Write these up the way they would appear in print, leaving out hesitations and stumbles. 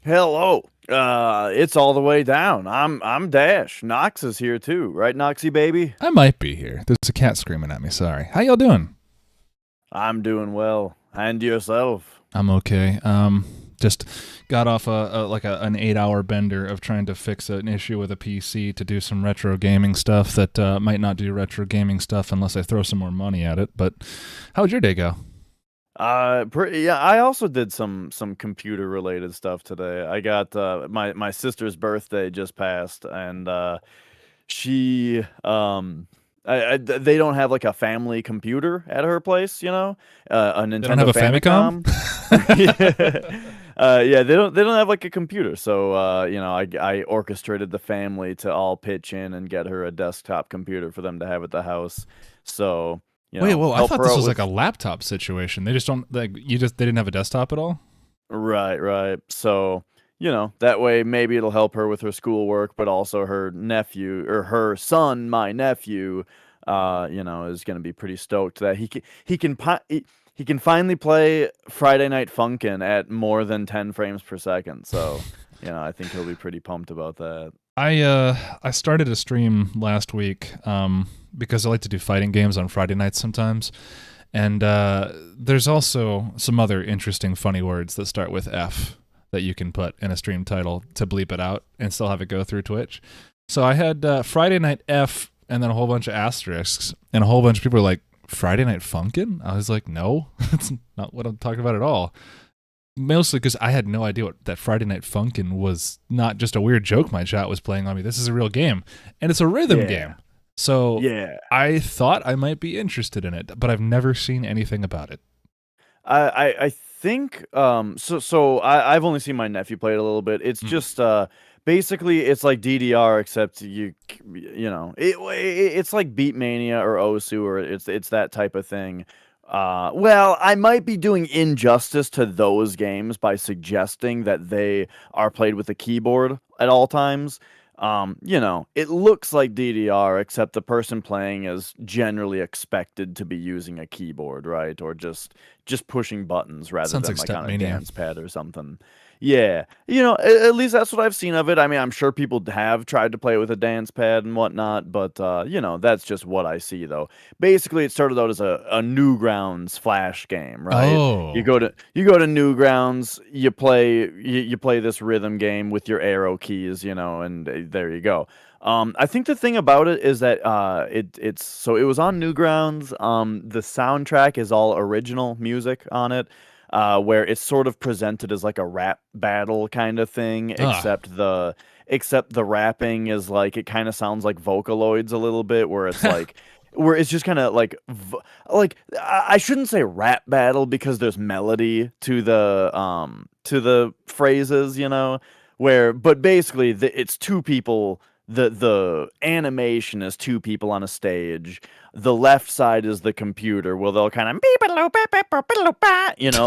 Hello. It's all the way down. I'm Dash. Knox is here too, right, Noxy baby? I might be here. There's a cat screaming at me. Sorry. How y'all doing? I'm doing well. And yourself? I'm okay. Just got off an 8-hour bender of trying to fix an issue with a PC to do some retro gaming stuff that might not do retro gaming stuff unless I throw some more money at it. But how'd your day go? Yeah. I also did some computer related stuff today. I got my sister's birthday just passed, and she they don't have like a family computer at her place, a They don't have Nintendo a Famicom. Famicom? Yeah, they don't have like a computer, so I orchestrated the family to all pitch in and get her a desktop computer for them to have at the house. So Wait, whoa! I help thought her this out was like with. a laptop situation. They just don't they didn't have a desktop at all. Right, right. So, that way maybe it'll help her with her schoolwork, but also her nephew or her son, my nephew, is going to be pretty stoked that he can finally play Friday Night Funkin' at more than 10 frames per second. So, I think he'll be pretty pumped about that. I started a stream last week because I like to do fighting games on Friday nights sometimes. And there's also some other interesting funny words that start with F that you can put in a stream title to bleep it out and still have it go through Twitch. So I had Friday Night F and then a whole bunch of asterisks, and a whole bunch of people were like, Friday Night Funkin'? I was like, no, that's not what I'm talking about at all. Mostly because I had no idea that Friday Night Funkin' was not just a weird joke my chat was playing on me. This is a real game, and it's a rhythm Yeah. game. So Yeah. I thought I might be interested in it, but I've never seen anything about it. I think I've only seen my nephew play it a little bit. It's Mm. just basically it's like DDR except it's like Beatmania or Osu, or it's that type of thing. Well, I might be doing injustice to those games by suggesting that they are played with a keyboard at all times. It looks like DDR, except the person playing is generally expected to be using a keyboard, right? Or just pushing buttons rather Sounds than like like on a Stepmania. dance pad or something. Yeah, at least that's what I've seen of it. I mean, I'm sure people have tried to play with a dance pad and whatnot, but that's just what I see, though. Basically, it started out as a Newgrounds Flash game, right? You Oh, go to you go to Newgrounds, you play this rhythm game with your arrow keys, and there you go. I think the thing about it is that it was on Newgrounds. The soundtrack is all original music on it, where it's sort of presented as like a rap battle kind of thing, ah, except the rapping is like it kind of sounds like Vocaloids a little bit, where it's like where it's just kind of like I shouldn't say rap battle because there's melody to the phrases, but basically it's two people. The animation is two people on a stage. The left side is the computer, where they'll kind of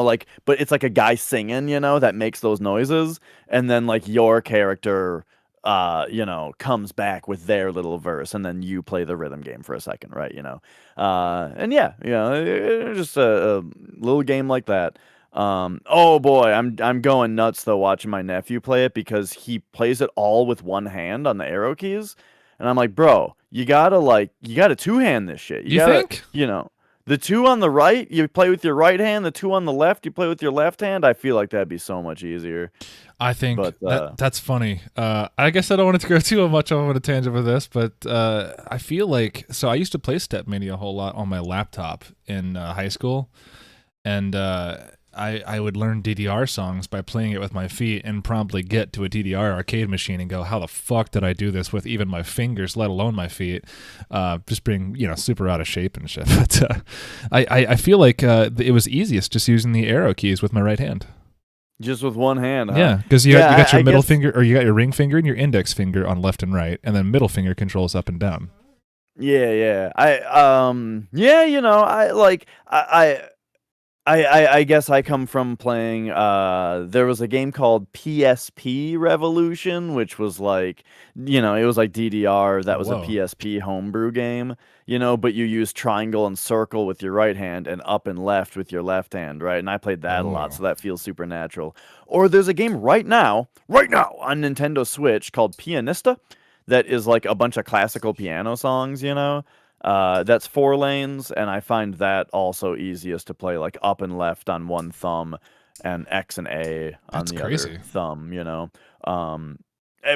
like, but it's like a guy singing, that makes those noises, and then like your character comes back with their little verse, and then you play the rhythm game for a second, right? And yeah, just a little game like that. Oh boy, I'm going nuts though watching my nephew play it because he plays it all with one hand on the arrow keys, and I'm like, bro, you gotta two hand this shit. You you gotta, think? the two on the right you play with your right hand, the two on the left you play with your left hand. I feel like that'd be so much easier. I think But that's funny. I guess I don't want it to go too much on a tangent with this, but I feel like I used to play Stepmania a whole lot on my laptop in high school, and I would learn DDR songs by playing it with my feet and promptly get to a DDR arcade machine and go, how the fuck did I do this with even my fingers, let alone my feet? Just being, super out of shape and shit. But I feel like it was easiest just using the arrow keys with my right hand. just with one hand, huh? Yeah, because you Yeah, got your I middle guess. finger, or you got your ring finger and your index finger on left and right, and then middle finger controls up and down. Yeah, yeah. I like I I guess I come from playing there was a game called PSP Revolution, which was like, it was like DDR. That was a Whoa. PSP homebrew game, but you use triangle and circle with your right hand and up and left with your left hand, right? And I played that a lot, Oh. so that feels supernatural. Or there's a game right now on Nintendo Switch called Pianista that is like a bunch of classical piano songs, that's 4 lanes, and I find that also easiest to play like up and left on one thumb and X and A on That's the other crazy. thumb.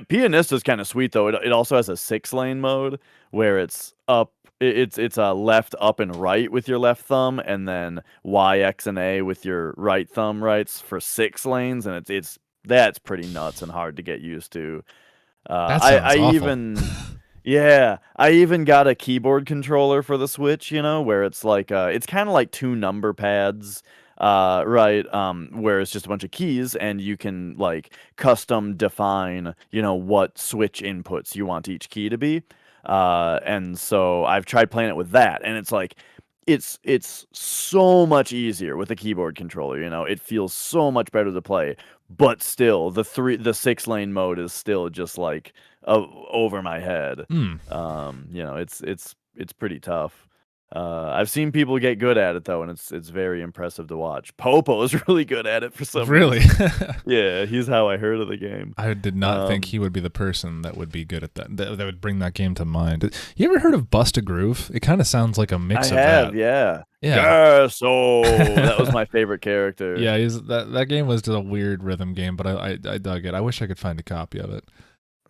Pianist is kind of sweet though. It also has a 6 lane mode where it's up. It's a left, up, and right with your left thumb, and then Y, X, and A with your right thumb. Rights for 6 lanes, and it's that's pretty nuts and hard to get used to. That I sounds awful. even yeah, I even got a keyboard controller for the Switch, where it's like it's kind of like two number pads, right? Where it's just a bunch of keys and you can like custom define, what Switch inputs you want each key to be. And so I've tried playing it with that, and it's like it's so much easier with a keyboard controller, It feels so much better to play, but still the 6 lane mode is still just like over my head. Hmm. It's pretty tough. I've seen people get good at it though, and it's very impressive to watch. Popo is really good at it for some Really? reason. Yeah, he's how I heard of the game. I did not think Um, he would be the person that would be good at that would bring that game to mind. You ever heard of Bust a Groove? It kind of sounds like a I mix of have, that. yeah. Yeah. Yeah, so that was my favorite character. Yeah, that game was just a weird rhythm game, but I dug it. I wish I could find a copy of it.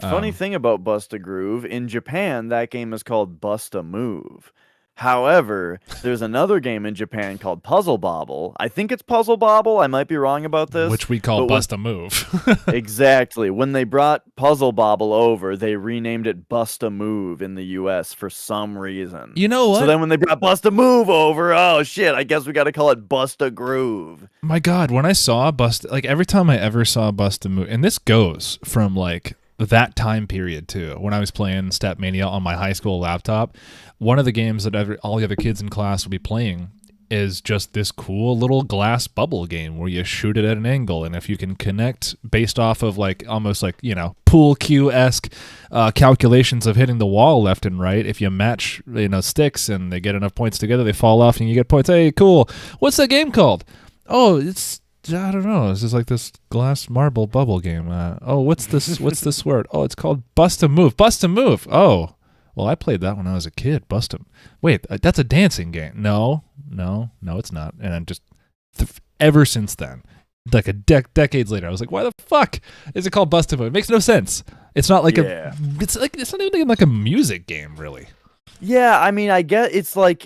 Funny thing about Bust a Groove, in Japan, that game is called Bust a Move. However, there's another game in Japan called Puzzle Bobble. I think it's Puzzle Bobble. I might be wrong about this. Which we call But Bust a Move. exactly. When they brought Puzzle Bobble over, they renamed it Bust a Move in the US for some reason. You know So what? then when they brought Bust a Move over, oh shit, I guess we got to call it Bust a Groove. My God, when I saw Bust, like every time I ever saw Bust a Move, and this goes from like that time period too, when I was playing Statmania on my high school laptop, one of the games that all the other kids in class would be playing is just this cool little glass bubble game where you shoot it at an angle, and if you can connect based off of like almost like pool cue-esque calculations of hitting the wall left and right, if you match sticks and they get enough points together, they fall off and you get points. Hey, cool. What's that game called? Oh, I don't know. It's just like this glass marble bubble game. What's this? What's this word? Oh, it's called Bust a Move. Bust a Move. Oh, well, I played that when I was a kid. Bust a. Wait, that's a dancing game. No, it's not. And I'm just ever since then, like decades later, I was like, why the fuck is it called Bust a Move? It makes no sense. It's not like Yeah. It's not even like a music game, really. Yeah, I mean, I guess it's like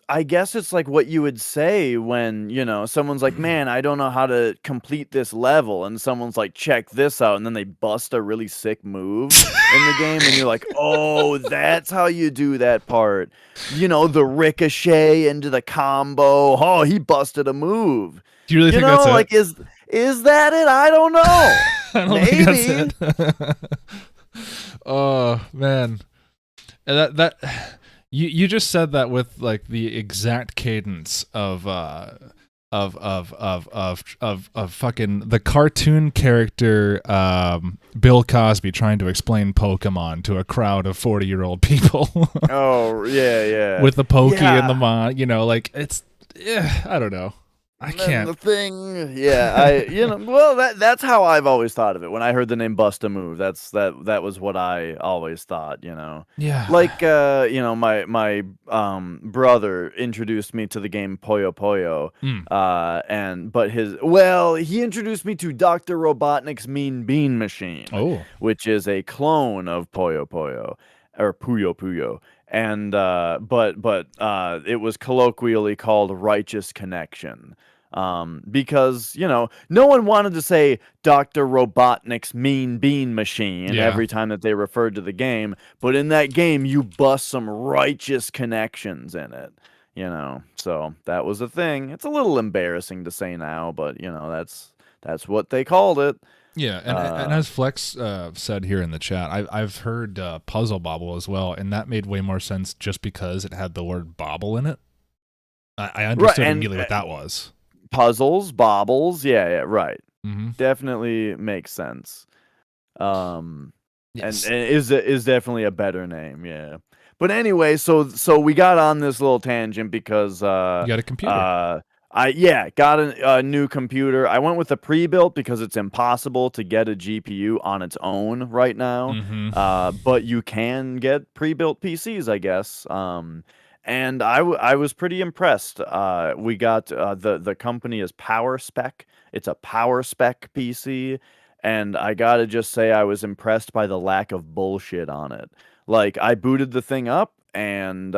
I guess it's like what you would say when, someone's like, "Man, I don't know how to complete this level." And someone's like, "Check this out." And then they bust a really sick move in the game and you're like, "Oh, that's how you do that part." The ricochet into the combo. Oh, he busted a move. Do you really think that's Like it? is that it? I don't know. I don't think Maybe. that's it. Oh man. And that you just said that with like the exact cadence of fucking the cartoon character Bill Cosby trying to explain Pokemon to a crowd of 40-year-old people. Oh, yeah, yeah. With the pokey and the Yeah. mon, like it's I don't know. I And then can't. the thing, yeah, well, that's how I've always thought of it. When I heard the name Bust a Move, that was what I always thought. Yeah. Like my brother introduced me to the game Puyo Puyo, Mm. he introduced me to Dr. Robotnik's Mean Bean Machine, Oh. which is a clone of Puyo Puyo or Puyo Puyo. And it was colloquially called Righteous Connection. Because no one wanted to say Dr. Robotnik's Mean Bean Machine Yeah. every time that they referred to the game, but in that game you bust some righteous connections in it, so that was a thing. It's a little embarrassing to say now, but that's what they called it. Yeah, and as Flex said here in the chat, I've heard Puzzle Bobble as well, and that made way more sense just because it had the word bobble in it. I Right, understood and immediately what that was. puzzles, baubles, yeah, right. Mm-hmm. Definitely makes sense. And Yes. is definitely a better name, yeah. But anyway, so we got on this little tangent because You got a computer. I got a new computer. I went with a pre-built because it's impossible to get a GPU on its own right now. Mm-hmm. But you can get pre-built PCs, I guess. And I was pretty impressed. We got the company is Power Spec. It's a Power Spec PC, and I gotta just say I was impressed by the lack of bullshit on it. Like I booted the thing up, and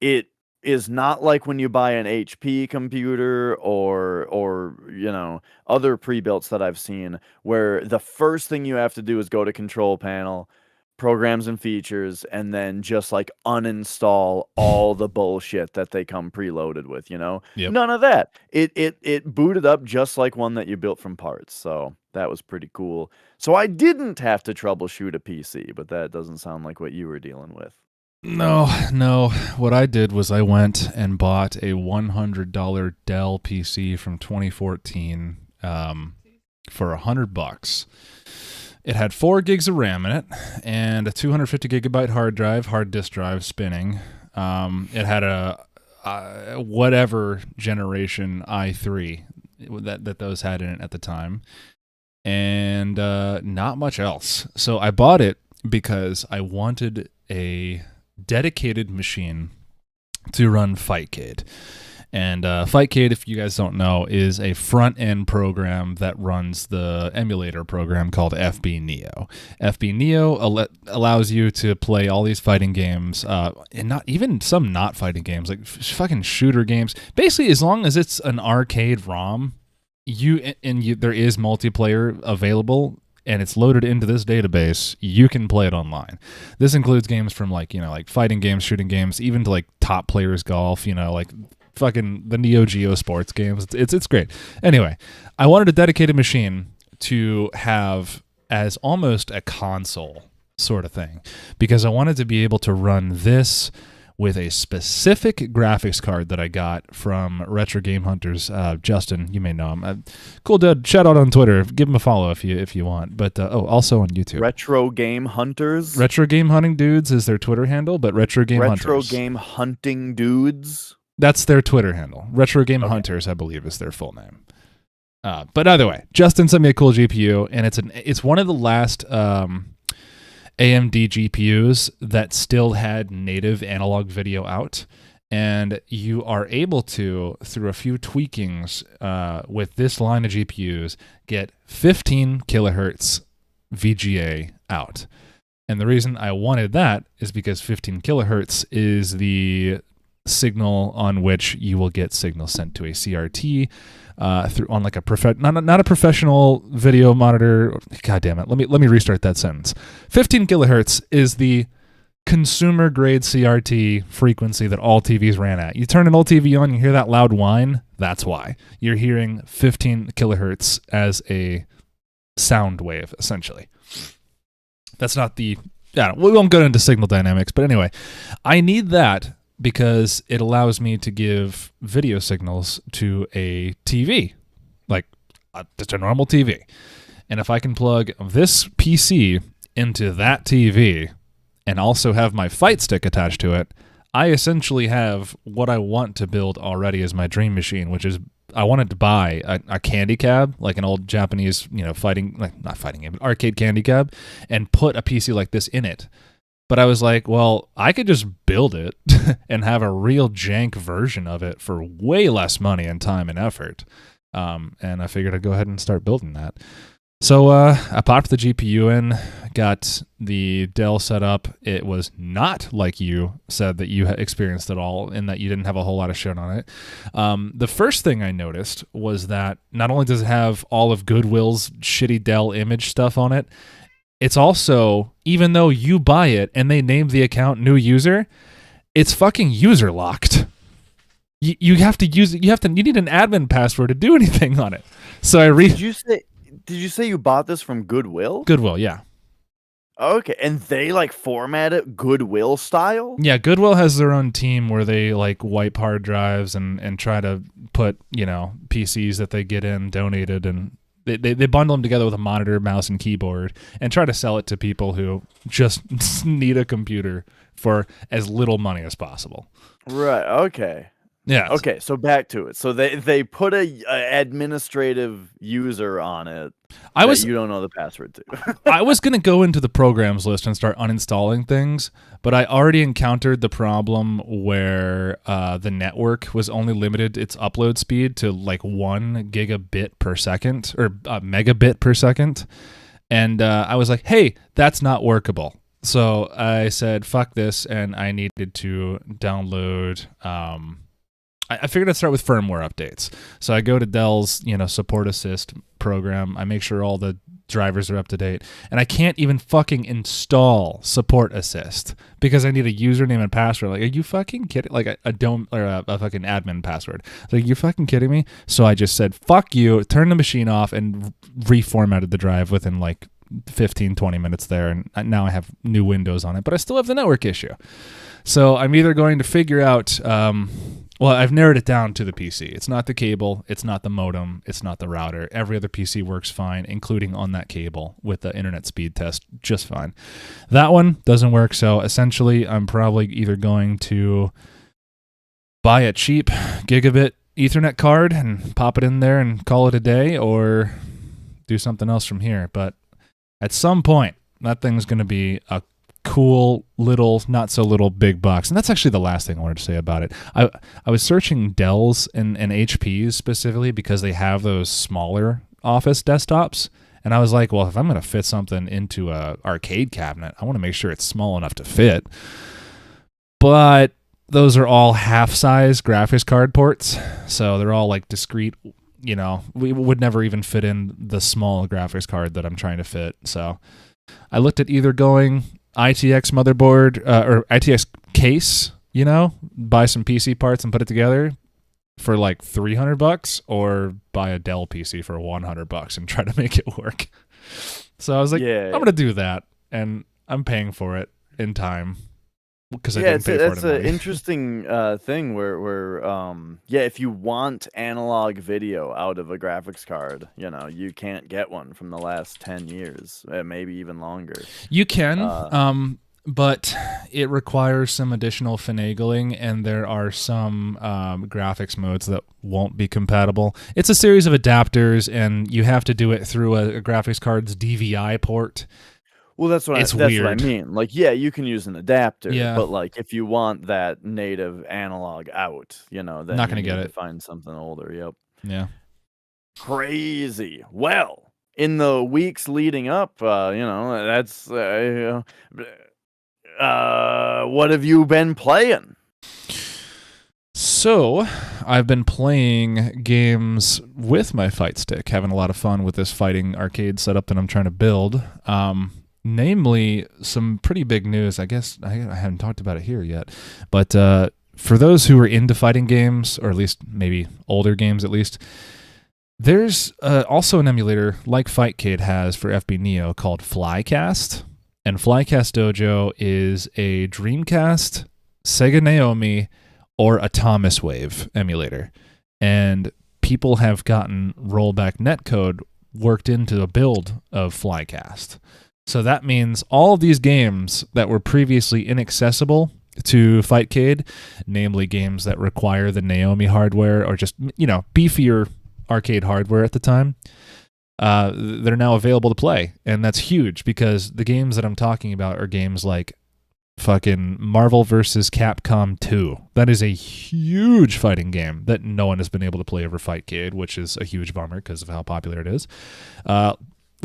it is not like when you buy an HP computer or other pre-builts that I've seen where the first thing you have to do is go to control panel, programs and features, and then just like uninstall all the bullshit that they come preloaded with, Yep. None of that. It booted up just like one that you built from parts. So that was pretty cool. So I didn't have to troubleshoot a PC, but that doesn't sound like what you were dealing with. No. What I did was I went and bought a $100 Dell PC from 2014 for $100. It had 4 gigs of RAM in it and a 250 gigabyte hard disk drive spinning. It had a whatever generation i3 that those had in it at the time, and not much else. So I bought it because I wanted a dedicated machine to run Fightcade. And Fightcade, if you guys don't know, is a front-end program that runs the emulator program called FB Neo. FB Neo allows you to play all these fighting games, and not even some not fighting games, like fucking shooter games. Basically, as long as it's an arcade ROM, there is multiplayer available, and it's loaded into this database, you can play it online. This includes games from like fighting games, shooting games, even to like Top Players Golf, like fucking the Neo Geo sports games. It's great. Anyway, I wanted a dedicated machine to have as almost a console sort of thing, because I wanted to be able to run this with a specific graphics card that I got from Retro Game Hunters. Justin, you may know him. Cool dude. Shout out on Twitter. Give him a follow if you want. But also on YouTube. Retro Game Hunters. Retro Game Hunting Dudes is their Twitter handle, but Retro Game Hunters. Game Hunting Dudes. That's their Twitter handle. Retro Game Hunters, I believe, is their full name. But either way, Justin sent me a cool GPU, and it's one of the last AMD GPUs that still had native analog video out, and you are able to, through a few tweakings with this line of GPUs, get 15 kilohertz VGA out. And the reason I wanted that is because 15 kilohertz is the signal on which you will get signal sent to a CRT through on like a not a professional video monitor. God damn it! Let me restart that sentence. 15 kilohertz is the consumer grade CRT frequency that all TVs ran at. You turn an old TV on, you hear that loud whine. That's why you're hearing 15 kilohertz as a sound wave, essentially. That's not the. We won't go into signal dynamics, but anyway, I need that because it allows me to give video signals to a TV, like just a normal TV. And if I can plug this PC into that TV and also have my fight stick attached to it, I essentially have what I want to build already as my dream machine, which is I wanted to buy a candy cab, like an old Japanese, not fighting game, but arcade candy cab, and put a PC like this in it. But I was like, well, I could just build it and have a real jank version of it for way less money and time and effort. And I figured I'd go ahead and start building that. So I popped the GPU in, got the Dell set up. It was not like you said that you had experienced at all, in that you didn't have a whole lot of shit on it. The first thing I noticed was that not only does it have all of Goodwill's shitty Dell image stuff on it, it's also, even though you buy it and they name the account new user, it's fucking user locked. You have to use it. You need an admin password to do anything on it. So Did you say you bought this from Goodwill? Goodwill, yeah. Okay, and they like format it Goodwill style? Yeah, Goodwill has their own team where they like wipe hard drives and try to put, PCs that they get in donated, and they bundle them together with a monitor, mouse, and keyboard and try to sell it to people who just need a computer for as little money as possible. Right, okay. Yeah. Okay, so back to it. So they put a administrative user on it I that was you don't know the password to. I was going to go into the programs list and start uninstalling things, but I already encountered the problem where the network was only limited its upload speed to like 1 gigabit per second or megabit per second. And I was like, hey, that's not workable. So I said, fuck this, and I needed to download... I figured I'd start with firmware updates. So I go to Dell's, support assist program. I make sure all the drivers are up to date, and I can't even fucking install support assist because I need a username and password. Like, are you fucking kidding? Like a fucking admin password. Like, you fucking kidding me? So I just said, fuck you, turned the machine off, and reformatted the drive within like 15, 20 minutes there, and now I have new Windows on it, but I still have the network issue. So I'm either going to figure out... well, I've narrowed it down to the PC. It's not the cable, it's not the modem, it's not the router. Every other PC works fine, including on that cable with the internet speed test just fine. That one doesn't work, so essentially I'm probably either going to buy a cheap gigabit Ethernet card and pop it in there and call it a day, or do something else from here. But at some point, that thing's going to be a cool little, not so little big box. And that's actually the last thing I wanted to say about it. I was searching Dells and HPs specifically because they have those smaller office desktops. And I was like, well, if I'm going to fit something into a arcade cabinet, I want to make sure it's small enough to fit. But those are all half-size graphics card ports. So they're all like discrete, we would never even fit in the small graphics card that I'm trying to fit. So I looked at either going ITX motherboard or ITX case, buy some PC parts and put it together for like $300, or buy a Dell PC for $100 and try to make it work. So I was like, I'm going to do that, and I'm paying for it in time because I didn't pay for it. That's an interesting thing where if you want analog video out of a graphics card, you can't get one from the last 10 years, maybe even longer. You can, but it requires some additional finagling, and there are some graphics modes that won't be compatible. It's a series of adapters, and you have to do it through a graphics card's DVI port. Well, that's what I mean. Like, yeah, you can use an adapter, but like if you want that native analog out, then not gonna get it. Find something older. Yep. Yeah. Crazy. Well, in the weeks leading up, that's what have you been playing? So, I've been playing games with my fight stick, having a lot of fun with this fighting arcade setup that I'm trying to build. Namely, some pretty big news. I guess I haven't talked about it here yet. But for those who are into fighting games, or at least maybe older games at least, there's also an emulator like Fightcade has for FB Neo called Flycast. And Flycast Dojo is a Dreamcast, Sega Naomi, or Atomis Wave emulator. And people have gotten rollback netcode worked into a build of Flycast. So that means all of these games that were previously inaccessible to Fightcade, namely games that require the Naomi hardware or just, beefier arcade hardware at the time, they're now available to play. And that's huge because the games that I'm talking about are games like fucking Marvel vs. Capcom 2. That is a huge fighting game that no one has been able to play over Fightcade, which is a huge bummer because of how popular it is.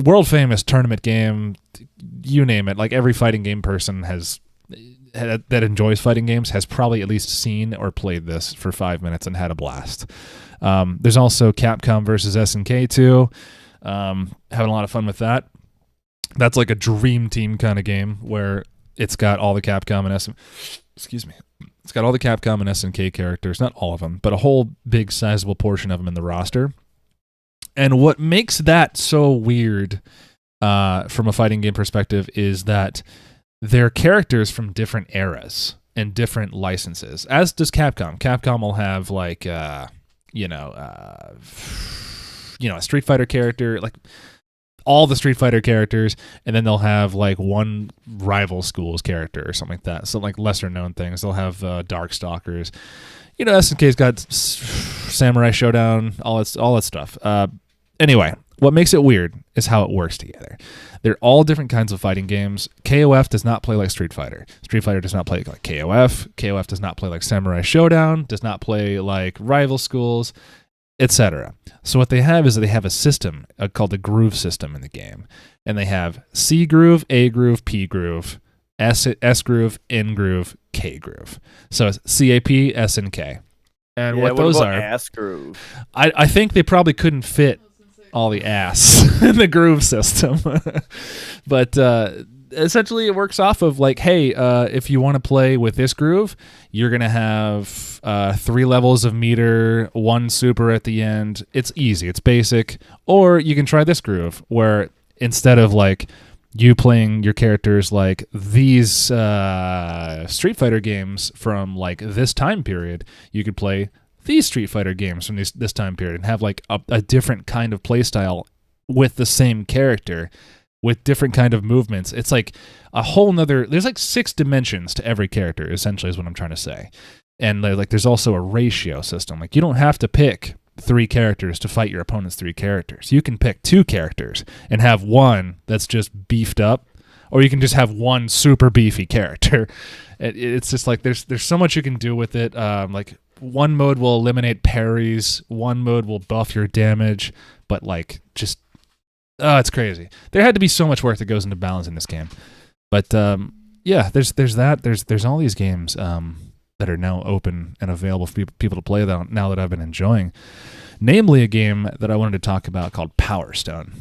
World famous tournament game, you name it. Like every fighting game person that enjoys fighting games has probably at least seen or played this for 5 minutes and had a blast. There's also Capcom versus SNK 2. Having a lot of fun with that. That's like a dream team kind of game where it's got all the Capcom and It's got all the Capcom and SNK characters, not all of them, but a whole big sizable portion of them in the roster. And what makes that so weird from a fighting game perspective is that they're characters from different eras and different licenses, as does Capcom. Capcom will have like a Street Fighter character, like all the Street Fighter characters, and then they'll have like one rival school's character or something like that. So like lesser known things. They'll have Darkstalkers. SNK's got Samurai Showdown, all that stuff. Anyway, what makes it weird is how it works together. They're all different kinds of fighting games. KOF does not play like Street Fighter. Street Fighter does not play like KOF. KOF does not play like Samurai Showdown, does not play like rival schools, etc. So what they have is that they have a system called the groove system in the game. And they have C groove, A groove, P groove, S groove, N groove, K groove. So it's CAP, S, and K. And what those are... ass groove? I think they probably couldn't fit all the ass in the groove system. But essentially it works off of like, hey, if you want to play with this groove, you're going to have 3 levels of meter, 1 super at the end. It's easy. It's basic. Or you can try this groove where instead of like you playing your characters like these Street Fighter games from like this time period, you could play these Street Fighter games from this time period and have like a different kind of play style with the same character with different kind of movements. It's like a whole nother, there's like 6 dimensions to every character, essentially is what I'm trying to say. And like there's also a ratio system. Like you don't have to pick 3 characters to fight your opponent's 3 characters. You can pick 2 characters and have one that's just beefed up, or you can just have one super beefy character. It's just like there's so much you can do with it. Like one mode will eliminate parries, one mode will buff your damage, but like just it's crazy. There had to be so much work that goes into balancing this game. But yeah, there's that. There's all these games that are now open and available for people to play now that I've been enjoying. Namely, a game that I wanted to talk about called Power Stone.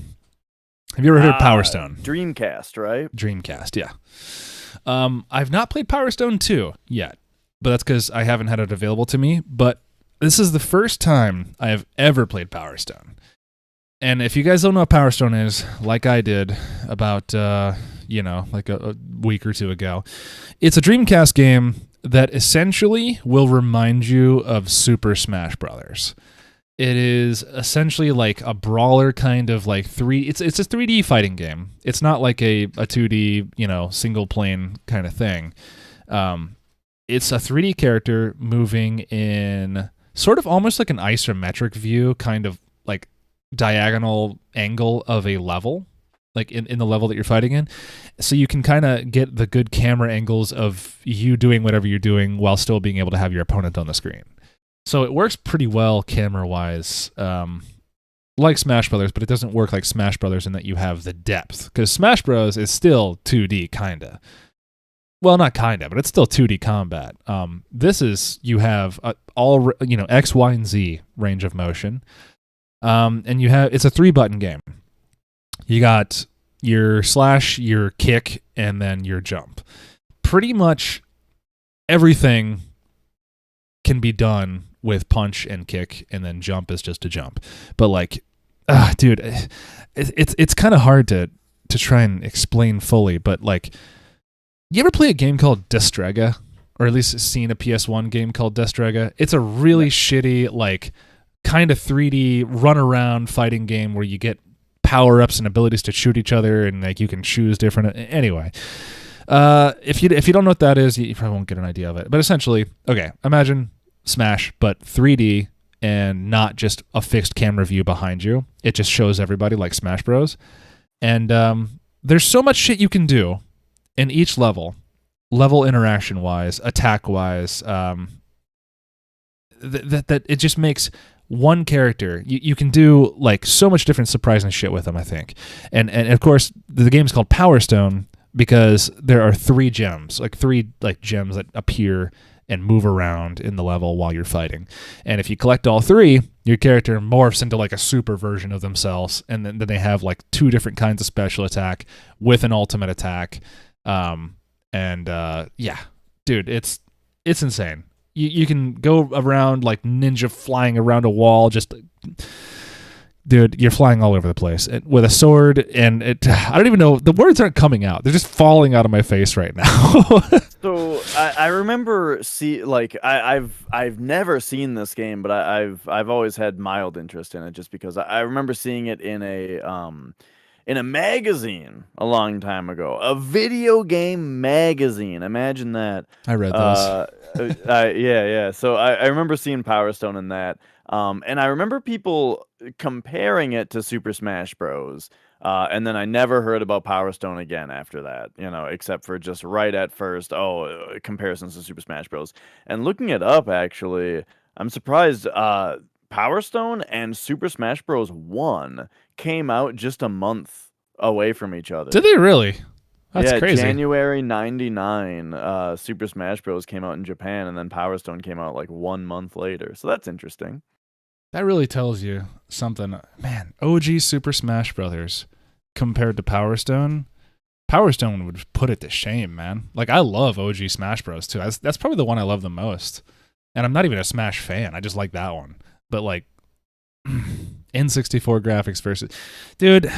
Have you ever heard of Power Stone? Dreamcast, right? Dreamcast, yeah. I've not played Power Stone 2 yet, but that's because I haven't had it available to me. But this is the first time I have ever played Power Stone. And if you guys don't know what Power Stone is, like I did about, like a week or 2 ago, it's a Dreamcast game that essentially will remind you of Super Smash Brothers. It is essentially like a brawler kind of like it's a 3D fighting game. It's not like a 2D, single plane kind of thing. It's a 3D character moving in sort of almost like an isometric view, kind of like diagonal angle of a level, like in the level that you're fighting in. So you can kind of get the good camera angles of you doing whatever you're doing while still being able to have your opponent on the screen. So it works pretty well camera-wise, like Smash Brothers, but it doesn't work like Smash Brothers in that you have the depth. Because Smash Bros. Is still 2D, kinda. Well, not kinda, but it's still 2D combat. This is, you have all, X, Y, and Z range of motion. And it's a 3-button game. You got your slash, your kick, and then your jump. Pretty much everything can be done with punch and kick, and then jump is just a jump. But like, dude, it's kind of hard to try and explain fully. But like, you ever play a game called Destrega, or at least seen a PS1 game called Destrega? It's a really shitty, like, kind of 3D run around fighting game where you get power-ups and abilities to shoot each other, and like you can choose different. Anyway, if you don't know what that is, you probably won't get an idea of it. But essentially, okay, imagine Smash, but 3D and not just a fixed camera view behind you. It just shows everybody like Smash Bros. And there's so much shit you can do in each level interaction-wise, attack-wise, that it just makes one character, you can do like so much different surprising shit with them, I think. And of course, the game's called Power Stone because there are 3 gems, like 3 like gems that appear and move around in the level while you're fighting. And if you collect all 3, your character morphs into like a super version of themselves, and then they have like 2 different kinds of special attack with an ultimate attack. Yeah, dude, it's insane. You can go around like ninja flying around a wall, just dude, you're flying all over the place with a sword, and I don't even know. The words aren't coming out. They're just falling out of my face right now. So I remember I've never seen this game, but I've always had mild interest in it just because I remember seeing it in a magazine a long time ago, a video game magazine. Imagine that. I read those. Yeah. So I remember seeing Power Stone in that. And I remember people comparing it to Super Smash Bros. And then I never heard about Power Stone again after that, except for just right at first, comparisons to Super Smash Bros. And looking it up, actually, I'm surprised. Power Stone and Super Smash Bros. 1 came out just a month away from each other. Did they really? That's crazy. January '99, Super Smash Bros. Came out in Japan, and then Power Stone came out like 1 month later. So that's interesting. That really tells you something. Man, OG Super Smash Brothers compared to Power Stone. Power Stone would put it to shame, man. Like, I love OG Smash Bros. Too. That's probably the one I love the most. And I'm not even a Smash fan. I just like that one. But, like, N64 graphics versus... Dude,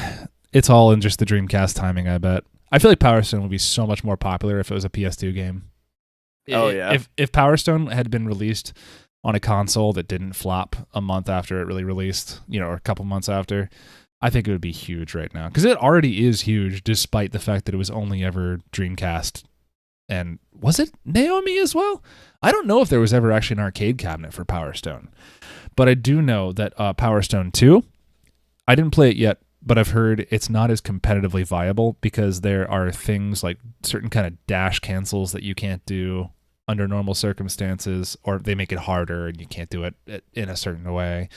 it's all in just the Dreamcast timing, I bet. I feel like Power Stone would be so much more popular if it was a PS2 game. Oh, yeah. If Power Stone had been released on a console that didn't flop a month after it really released, or a couple months after, I think it would be huge right now. Because it already is huge, despite the fact that it was only ever Dreamcast. And was it Naomi as well? I don't know if there was ever actually an arcade cabinet for Power Stone. But I do know that Power Stone 2, I didn't play it yet, but I've heard it's not as competitively viable because there are things like certain kind of dash cancels that you can't do under normal circumstances, or they make it harder and you can't do it in a certain way.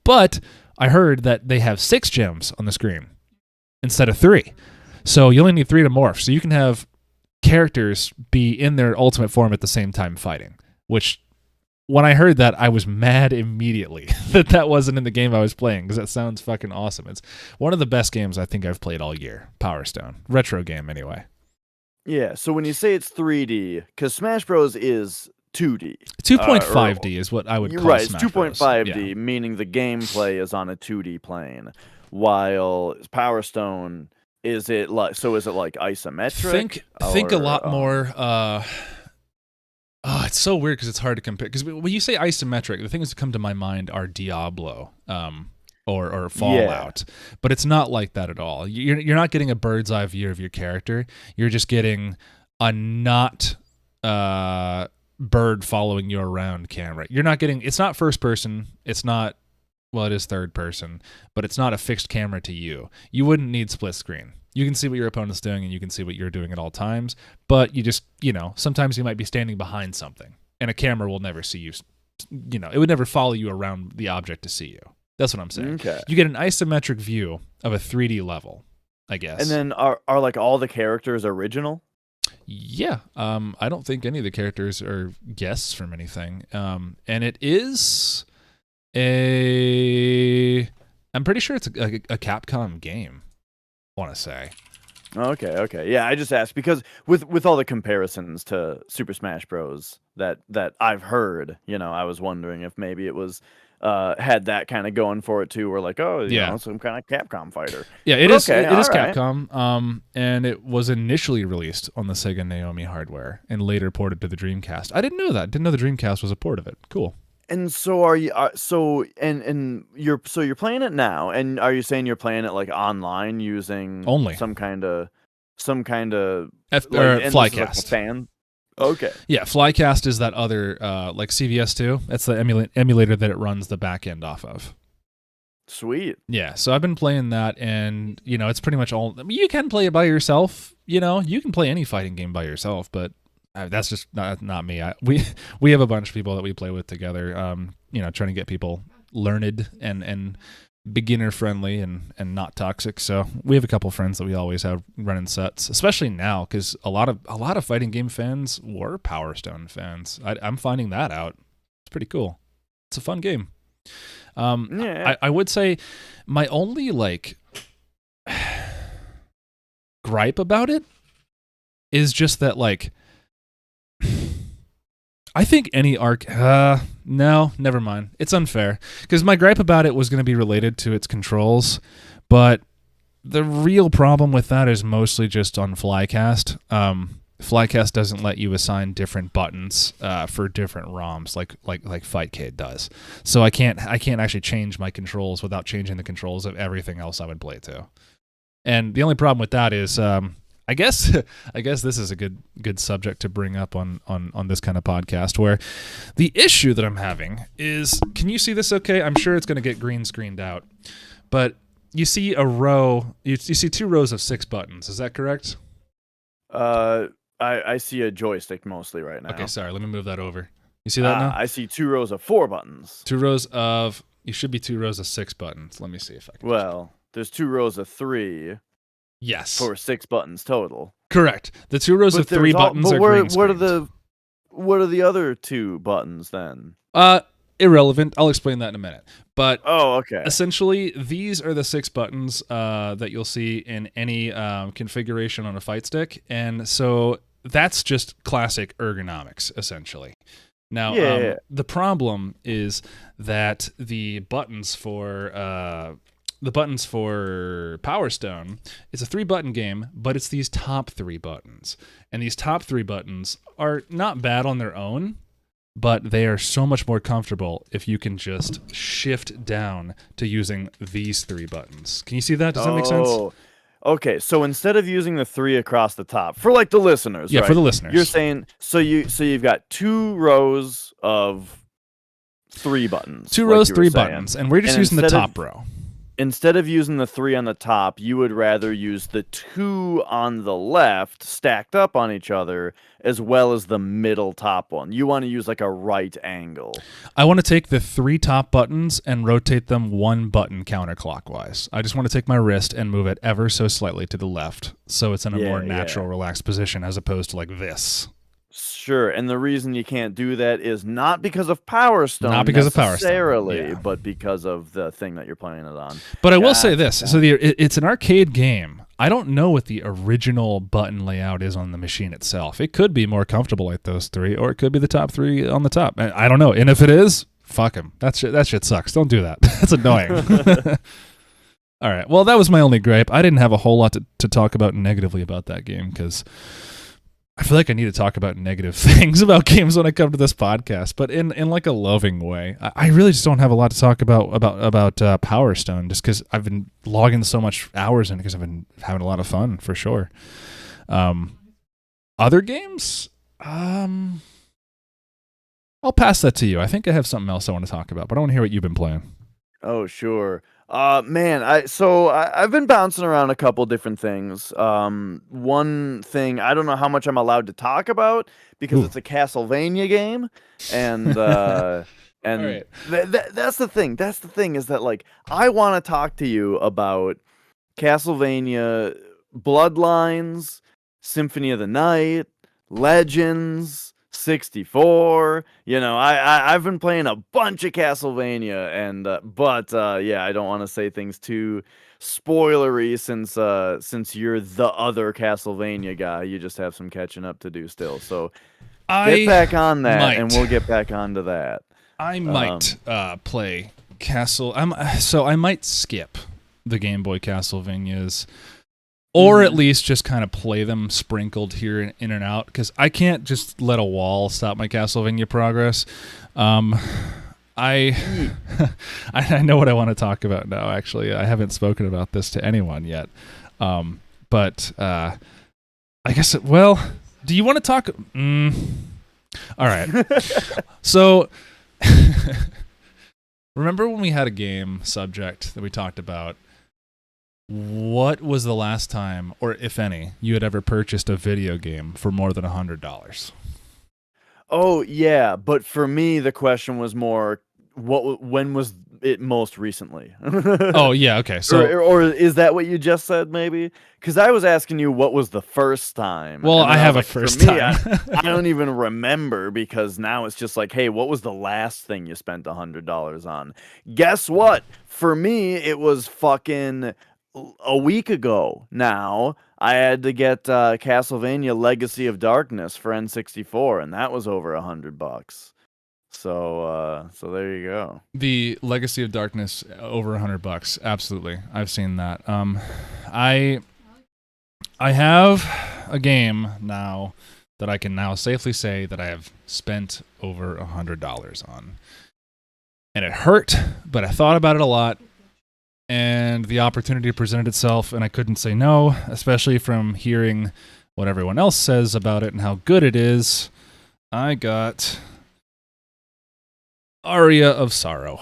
But I heard that they have 6 gems on the screen instead of 3. So you only need 3 to morph. So you can have characters be in their ultimate form at the same time fighting, which when I heard that, I was mad immediately that wasn't in the game I was playing, because that sounds fucking awesome. It's one of the best games I think I've played all year, Power Stone. Retro game, anyway. Yeah, so when you say it's 3D, because Smash Bros. Is 2D. 2.5D is what I would call right, Smash it's 2.5D, yeah. meaning the gameplay is on a 2D plane, while Power Stone, is it like isometric? Think a lot more... it's so weird because it's hard to compare. Because when you say isometric, the things that come to my mind are Diablo or Fallout. Yeah. But it's not like that at all. You're not getting a bird's eye view of your character. You're just getting a not bird following you around camera. You're not getting... It's not first person. It's not... Well, it is third person. But it's not a fixed camera to you. You wouldn't need split screen. You can see what your opponent's doing, and you can see what you're doing at all times. But you just, sometimes you might be standing behind something, and a camera will never see you. It would never follow you around the object to see you. That's what I'm saying. Okay. You get an isometric view of a 3D level, I guess. And then are like all the characters original? Yeah. I don't think any of the characters are guests from anything. And it is I'm pretty sure it's a Capcom game. Want to say. Okay. Yeah, I just asked because with all the comparisons to Super Smash Bros. that I've heard, I was wondering if maybe it was had that kind of going for it too, or like, some kind of Capcom fighter. Yeah, it is. Okay, it is right. Capcom. And it was initially released on the Sega Naomi hardware and later ported to the Dreamcast. I didn't know that. Didn't know the Dreamcast was a port of it. Cool. And so are you? You're playing it now, and are you saying you're playing it like online using only some kind of Flycast like a fan? Okay. Yeah, Flycast is that other like CVS2. That's the emulator that it runs the back end off of. Sweet. Yeah, so I've been playing that, and it's pretty much all. I mean, you can play it by yourself. You can play any fighting game by yourself, but that's just not me. We have a bunch of people that we play with together. Trying to get people learned and beginner friendly and not toxic. So we have a couple friends that we always have running sets, especially now because a lot of fighting game fans were Power Stone fans. I'm finding that out. It's pretty cool. It's a fun game. Yeah. I would say my only gripe about it is just that I think any arc. No, never mind. It's unfair because my gripe about it was going to be related to its controls, but the real problem with that is mostly just on Flycast. Flycast doesn't let you assign different buttons for different ROMs like Fightcade does. So I can't actually change my controls without changing the controls of everything else I would play to. And the only problem with that is I guess this is a good subject to bring up on this kind of podcast, where the issue that I'm having is, can you see this okay? I'm sure it's going to get green screened out. But you see a row, you see 2 rows of 6 buttons. Is that correct? I see a joystick mostly right now. Okay, sorry. Let me move that over. You see that now? I see 2 rows of 4 buttons. 2 rows of... You should be 2 rows of 6 buttons. Let me see if I can... Well, there's 2 rows of 3. Yes. For 6 buttons total. Correct. The 2 rows of 3 buttons are green screened. What are the other 2 buttons then? Irrelevant. I'll explain that in a minute. But okay. Essentially, these are the 6 buttons that you'll see in any configuration on a fight stick, and so that's just classic ergonomics, essentially. Now, the problem is that the buttons for Power Stone, it's a 3-button game, but it's these top 3 buttons, and these top 3 buttons are not bad on their own, but they are so much more comfortable if you can just shift down to using these 3 buttons. Can you see that? Does that make sense? Okay, so instead of using the 3 across the top, for like the listeners, yeah, right? For the listeners, you're saying you've got 2 rows of 3 buttons, 2 rows, 3 buttons, and we're just using the top row. Instead of using the 3 on the top, you would rather use the 2 on the left stacked up on each other, as well as the middle top one. You want to use like a right angle. I want to take the 3 top buttons and rotate them 1 button counterclockwise. I just want to take my wrist and move it ever so slightly to the left, so it's in a more natural, relaxed position, as opposed to like this. Sure, and the reason you can't do that is not because of Power Stone, not because of Power Stone, necessarily, but because of the thing that you're playing it on. But I will say this: so it's an arcade game. I don't know what the original button layout is on the machine itself. It could be more comfortable like those 3, or it could be the top 3 on the top. I don't know. And if it is, fuck him. That shit sucks. Don't do that. That's annoying. All right. Well, that was my only gripe. I didn't have a whole lot to talk about negatively about that game, because I feel like I need to talk about negative things about games when I come to this podcast, but in like a loving way. I really just don't have a lot to talk about Power Stone, just because I've been logging so much hours in it, because I've been having a lot of fun, for sure. Other games? I'll pass that to you. I think I have something else I want to talk about, but I want to hear what you've been playing. Oh, sure. Man, I've been bouncing around a couple different things. One thing, I don't know how much I'm allowed to talk about, because it's a Castlevania game, and right. That's the thing. That's the thing, is that like I want to talk to you about Castlevania Bloodlines, Symphony of the Night, Legends, 64. I've been playing a bunch of Castlevania, and but I don't want to say things too spoilery, since you're the other Castlevania guy. You just have some catching up to do still, so get back on that, and we'll get back onto that. I might play I might skip the Game Boy Castlevanias, or at least just kind of play them sprinkled here in and out, because I can't just let a wall stop my Castlevania progress. I know what I want to talk about now, actually. I haven't spoken about this to anyone yet. But I guess, do you want to talk? All right. So, remember when we had a game subject that we talked about? What was the last time, or if any, you had ever purchased a video game for more than $100? Oh, yeah, but for me, the question was more, when was it most recently? Oh, yeah, okay. So, or is that what you just said, maybe? Because I was asking you what was the first time. Well, I have a first time. I don't even remember, because now it's just like, hey, what was the last thing you spent $100 on? Guess what? For me, it was fucking a week ago now, I had to get Castlevania Legacy of Darkness for N64, and that was over $100. So there you go. The Legacy of Darkness over $100. Absolutely, I've seen that. I have a game now that I can now safely say that I have spent over $100 on, and it hurt, but I thought about it a lot. And the opportunity presented itself, and I couldn't say no, especially from hearing what everyone else says about it and how good it is. I got Aria of Sorrow.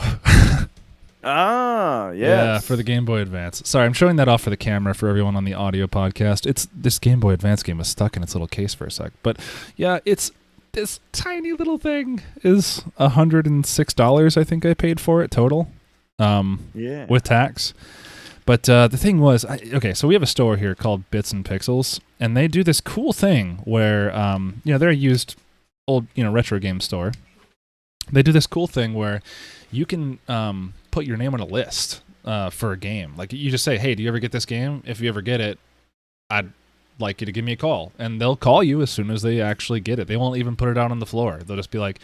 Ah, yes. Yeah, for the Game Boy Advance. Sorry, I'm showing that off for the camera for everyone on the audio podcast. This Game Boy Advance game was stuck in its little case for a sec. But yeah, it's this tiny little thing is $106, I think I paid for it total. With tax. But the thing was, so we have a store here called Bits and Pixels, and they do this cool thing where, they're a used old, retro game store. They do this cool thing where you can put your name on a list for a game. Like, you just say, hey, do you ever get this game? If you ever get it, I'd like you to give me a call. And they'll call you as soon as they actually get it. They won't even put it out on the floor. They'll just be like,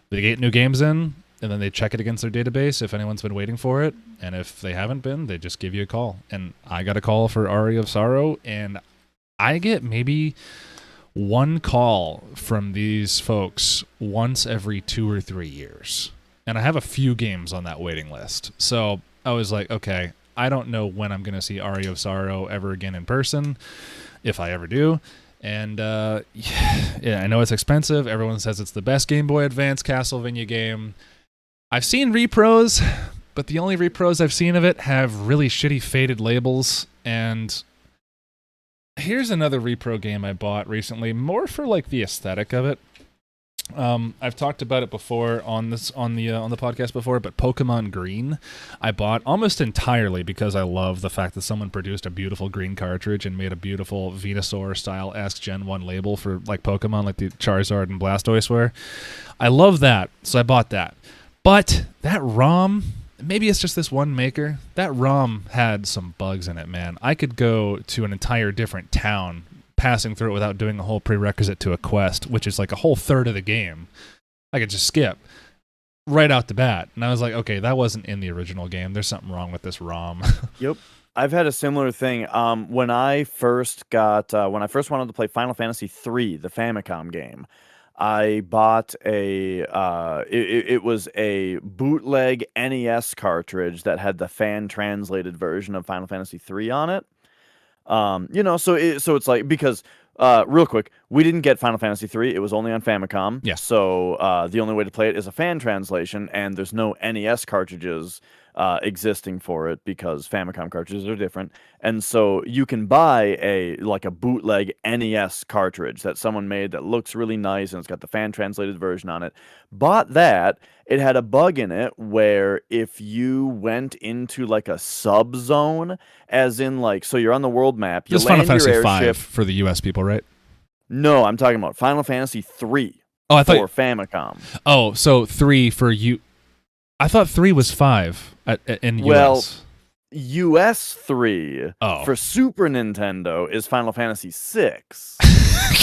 they get new games in, and then they check it against their database if anyone's been waiting for it. And if they haven't been, they just give you a call. And I got a call for Aria of Sorrow, and I get maybe one call from these folks once every 2 or 3 years. And I have a few games on that waiting list. So I was like, okay, I don't know when I'm going to see Aria of Sorrow ever again in person, if I ever do. And yeah, I know it's expensive. Everyone says it's the best Game Boy Advance Castlevania game. I've seen repros, but the only repros I've seen of it have really shitty faded labels. And here's another repro game I bought recently, more for like the aesthetic of it. I've talked about it before on the podcast before, but Pokemon Green I bought almost entirely because I love the fact that someone produced a beautiful green cartridge and made a beautiful Venusaur style Ask Gen 1 label for like Pokemon, like the Charizard and Blastoise were. I love that, so I bought that. But that ROM, maybe it's just this one maker, that ROM had some bugs in it, man. I could go to an entire different town passing through it without doing a whole prerequisite to a quest, which is like a whole third of the game. I could just skip right out the bat. And I was like, okay, that wasn't in the original game. There's something wrong with this ROM. Yep. I've had a similar thing. When I first wanted to play Final Fantasy III, the Famicom game, I bought it was a bootleg NES cartridge that had the fan translated version of Final Fantasy III on it. So it's like, because real quick, we didn't get Final Fantasy III. It was only on Famicom. Yeah. So the only way to play it is a fan translation, and there's no NES cartridges existing for it because Famicom cartridges are different. And so you can buy a bootleg NES cartridge that someone made that looks really nice, and it's got the fan translated version on it. Bought that. It had a bug in it where if you went into like a sub zone, as in like, so you're on the world map, you This land Final your Fantasy airship. V for the US people, right? No, I'm talking about Final Fantasy III for Famicom. Oh, so 3 for you. I thought 3 was 5 in US. Well, US 3 Oh. for Super Nintendo is Final Fantasy VI.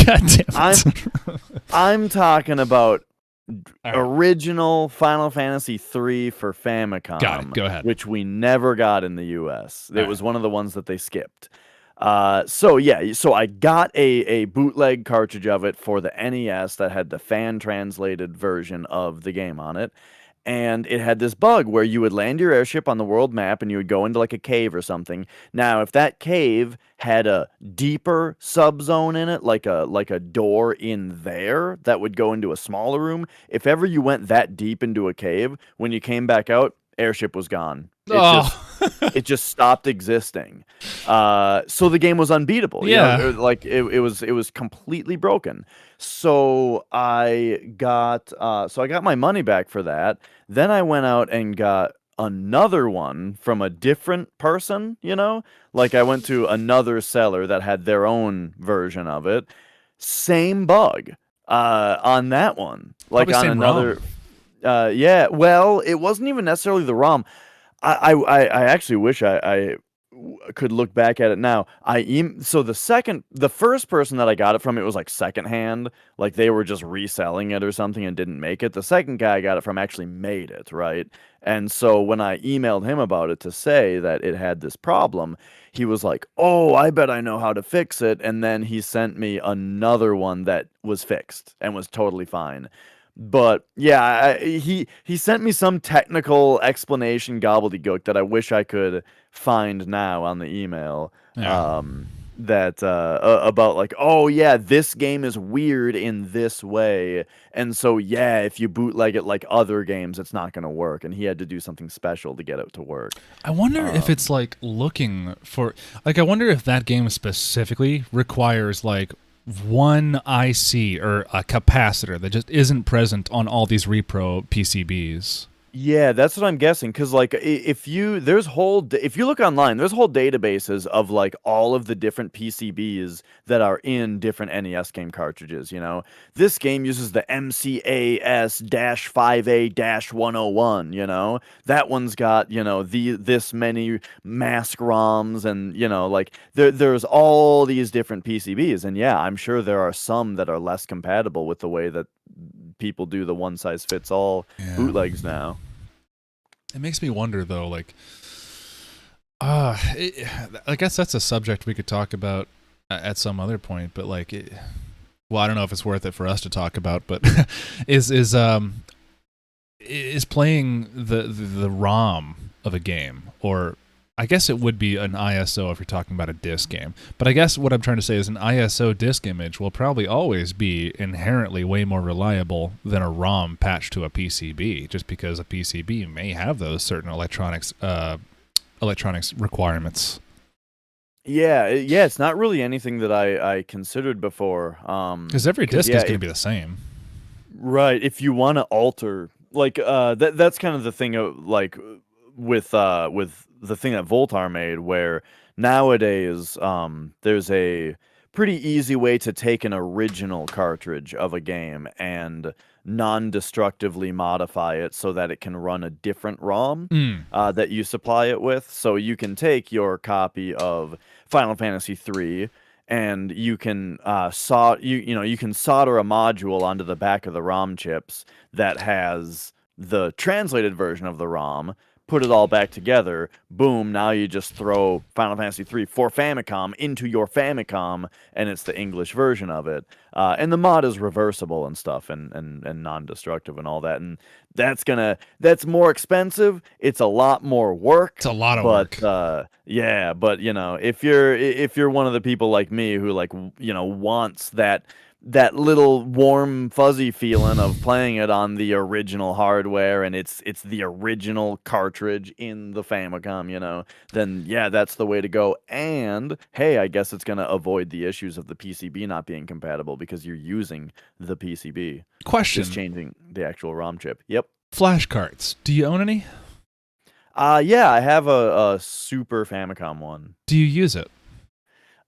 God damn it. I'm talking about All right. original Final Fantasy III for Famicom. Got it. Go ahead. Which we never got in the US. It All was one of the ones that they skipped. So I got a bootleg cartridge of it for the NES that had the fan translated version of the game on it. And it had this bug where you would land your airship on the world map and you would go into like a cave or something. Now, if that cave had a deeper subzone in it, like a door in there that would go into a smaller room, if ever you went that deep into a cave, when you came back out, airship was gone. It just stopped existing. So the game was unbeatable. Yeah. It was completely broken. So I got my money back for that. Then I went out and got another one from a different person, Like I went to another seller that had their own version of it. Same bug on that one. Like Probably on same another ROM. yeah, well, it wasn't even necessarily the ROM. I actually wish I could look back at it now. So the first person that I got it from, it was like secondhand, like they were just reselling it or something and didn't make it. The second guy I got it from actually made it, right? And so when I emailed him about it to say that it had this problem, he was like, "Oh, I bet I know how to fix it." And then he sent me another one that was fixed and was totally fine. But yeah, he sent me some technical explanation gobbledygook that I wish I could find now on the email. Yeah. That about like, oh yeah, this game is weird in this way, and so yeah, if you bootleg it like other games, it's not gonna work. And he had to do something special to get it to work. I wonder if it's like looking for, like, I wonder if that game specifically requires like one IC or a capacitor that just isn't present on all these repro PCBs. Yeah, that's what I'm guessing. Cause like if you if you look online, there's whole databases of like all of the different PCBs that are in different NES game cartridges. You know, this game uses the MCAS-5A-101. You know, that one's got this many mask ROMs, and like there's all these different PCBs, and yeah, I'm sure there are some that are less compatible with the way that people do the one size fits all bootlegs now. It makes me wonder though, like, I guess that's a subject we could talk about at some other point, but like, well, I don't know if it's worth it for us to talk about, but is playing the ROM of a game, or I guess it would be an ISO if you're talking about a disc game. But I guess what I'm trying to say is an ISO disc image will probably always be inherently way more reliable than a ROM patched to a PCB, just because a PCB may have those certain electronics requirements. Yeah, it's not really anything that I considered before. Because every disc is going to be the same. Right. If you want to alter, like, that's kind of the thing, like, with the thing that Voltar made, where nowadays there's a pretty easy way to take an original cartridge of a game and non-destructively modify it so that it can run a different ROM that you supply it with. So you can take your copy of Final Fantasy III and you can you can solder a module onto the back of the ROM chips that has the translated version of the ROM, put it all back together, boom, now you just throw Final Fantasy III for Famicom into your Famicom, and it's the English version of it. And the mod is reversible and stuff, and non-destructive and all that. And that's more expensive. It's a lot more work. It's a lot of work. Yeah, but if you're one of the people like me who wants that little warm fuzzy feeling of playing it on the original hardware, and it's the original cartridge in the Famicom, then yeah, that's the way to go. And hey, I guess it's going to avoid the issues of the PCB not being compatible because you're using the PCB. Question. Just changing the actual ROM chip. Yep. Flash cards. Do you own any? Yeah, I have a Super Famicom one. Do you use it?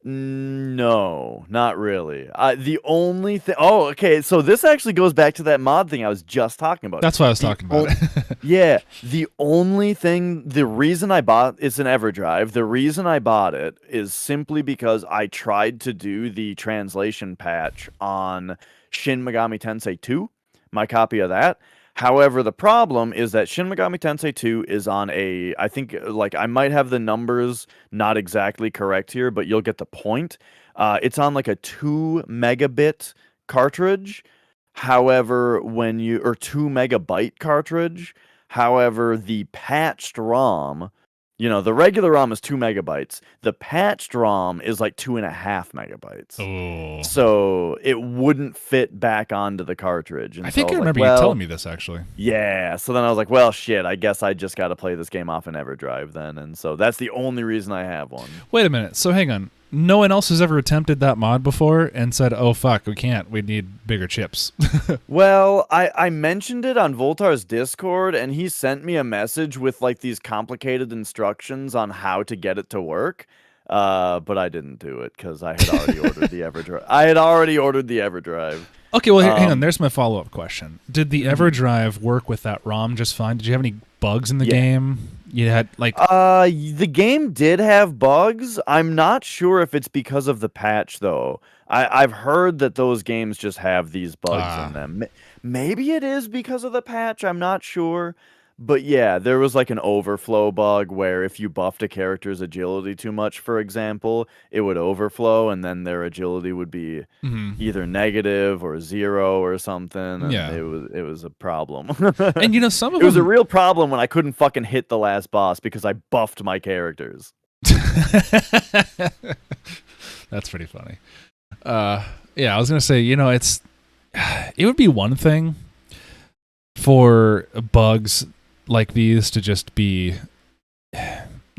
No, not really. The only thing. Oh, okay. So this actually goes back to that mod thing I was just talking about. That's what I was talking about. Yeah, the only thing. The reason I bought it's an EverDrive. The reason I bought it is simply because I tried to do the translation patch on Shin Megami Tensei 2, my copy of that. However, the problem is that Shin Megami Tensei 2 is on I think, like, I might have the numbers not exactly correct here, but you'll get the point. It's on like a 2 megabit cartridge. However, or 2 megabyte cartridge. However, the patched ROM, the regular ROM is 2 megabytes. The patched ROM is like 2.5 megabytes. Oh. So it wouldn't fit back onto the cartridge. And I think so I remember you telling me this, actually. Yeah. So then I was like, well, shit, I guess I just got to play this game off an EverDrive then. And so that's the only reason I have one. Wait a minute. So hang on. No one else has ever attempted that mod before and said, oh, fuck, we can't. We need bigger chips. Well, I mentioned it on Voltar's Discord, and he sent me a message with like these complicated instructions on how to get it to work. But I didn't do it because I had already ordered the EverDrive. Okay, well, hang on. There's my follow-up question. Did the EverDrive work with that ROM just fine? Did you have any bugs in the game? You had like The game did have bugs. I'm not sure if it's because of the patch though. I've heard that those games just have these bugs in them. Maybe it is because of the patch. I'm not sure. But yeah, there was like an overflow bug where if you buffed a character's agility too much, for example, it would overflow and then their agility would be mhm. either negative or zero or something, and Yeah. it was a problem. And some of It was a them real problem when I couldn't fucking hit the last boss because I buffed my characters. That's pretty funny. Yeah, I was gonna say, it would be one thing for bugs like these to just be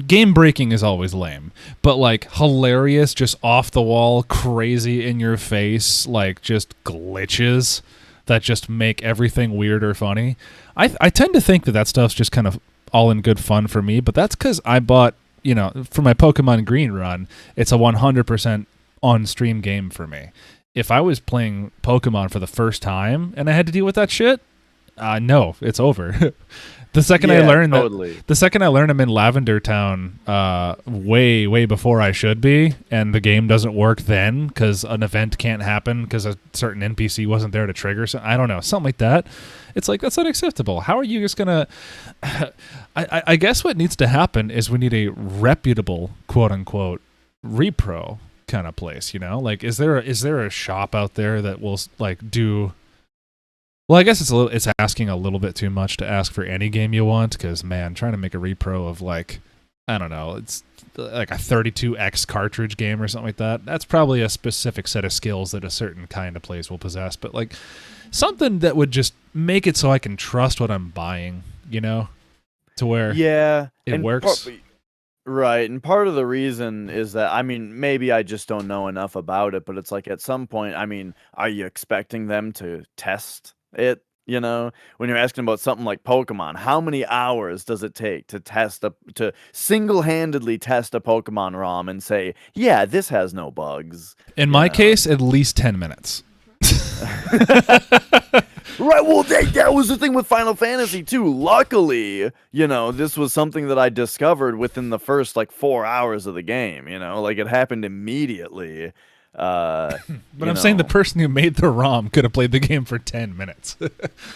game breaking is always lame, but like hilarious, just off the wall, crazy in your face, like just glitches that just make everything weird or funny. I tend to think that stuff's just kind of all in good fun for me, but that's because I bought, for my Pokemon Green run, it's a 100% on stream game for me. If I was playing Pokemon for the first time and I had to deal with that shit, no, it's over. The second I learned I'm in Lavender Town, way before I should be, and the game doesn't work then because an event can't happen because a certain NPC wasn't there to trigger. So I don't know, something like that. It's like, that's unacceptable. How are you just gonna? I guess what needs to happen is we need a reputable, quote unquote, repro kind of place. Like, is there a shop out there that will like do? Well, I guess it's asking a little bit too much to ask for any game you want, because man, trying to make a repro of like, I don't know, it's like a 32x cartridge game or something like that. That's probably a specific set of skills that a certain kind of place will possess. But like something that would just make it so I can trust what I'm buying, to where it works. Right, and part of the reason is that, I mean, maybe I just don't know enough about it, but it's like at some point, I mean, are you expecting them to test it? When you're asking about something like Pokemon, how many hours does it take to to single-handedly test a Pokemon ROM and say, yeah, this has no bugs? In my case, at least 10 minutes. Right, well, that was the thing with Final Fantasy too. Luckily, this was something that I discovered within the first, 4 hours of the game, Like, it happened immediately. But I'm saying the person who made the ROM could have played the game for 10 minutes.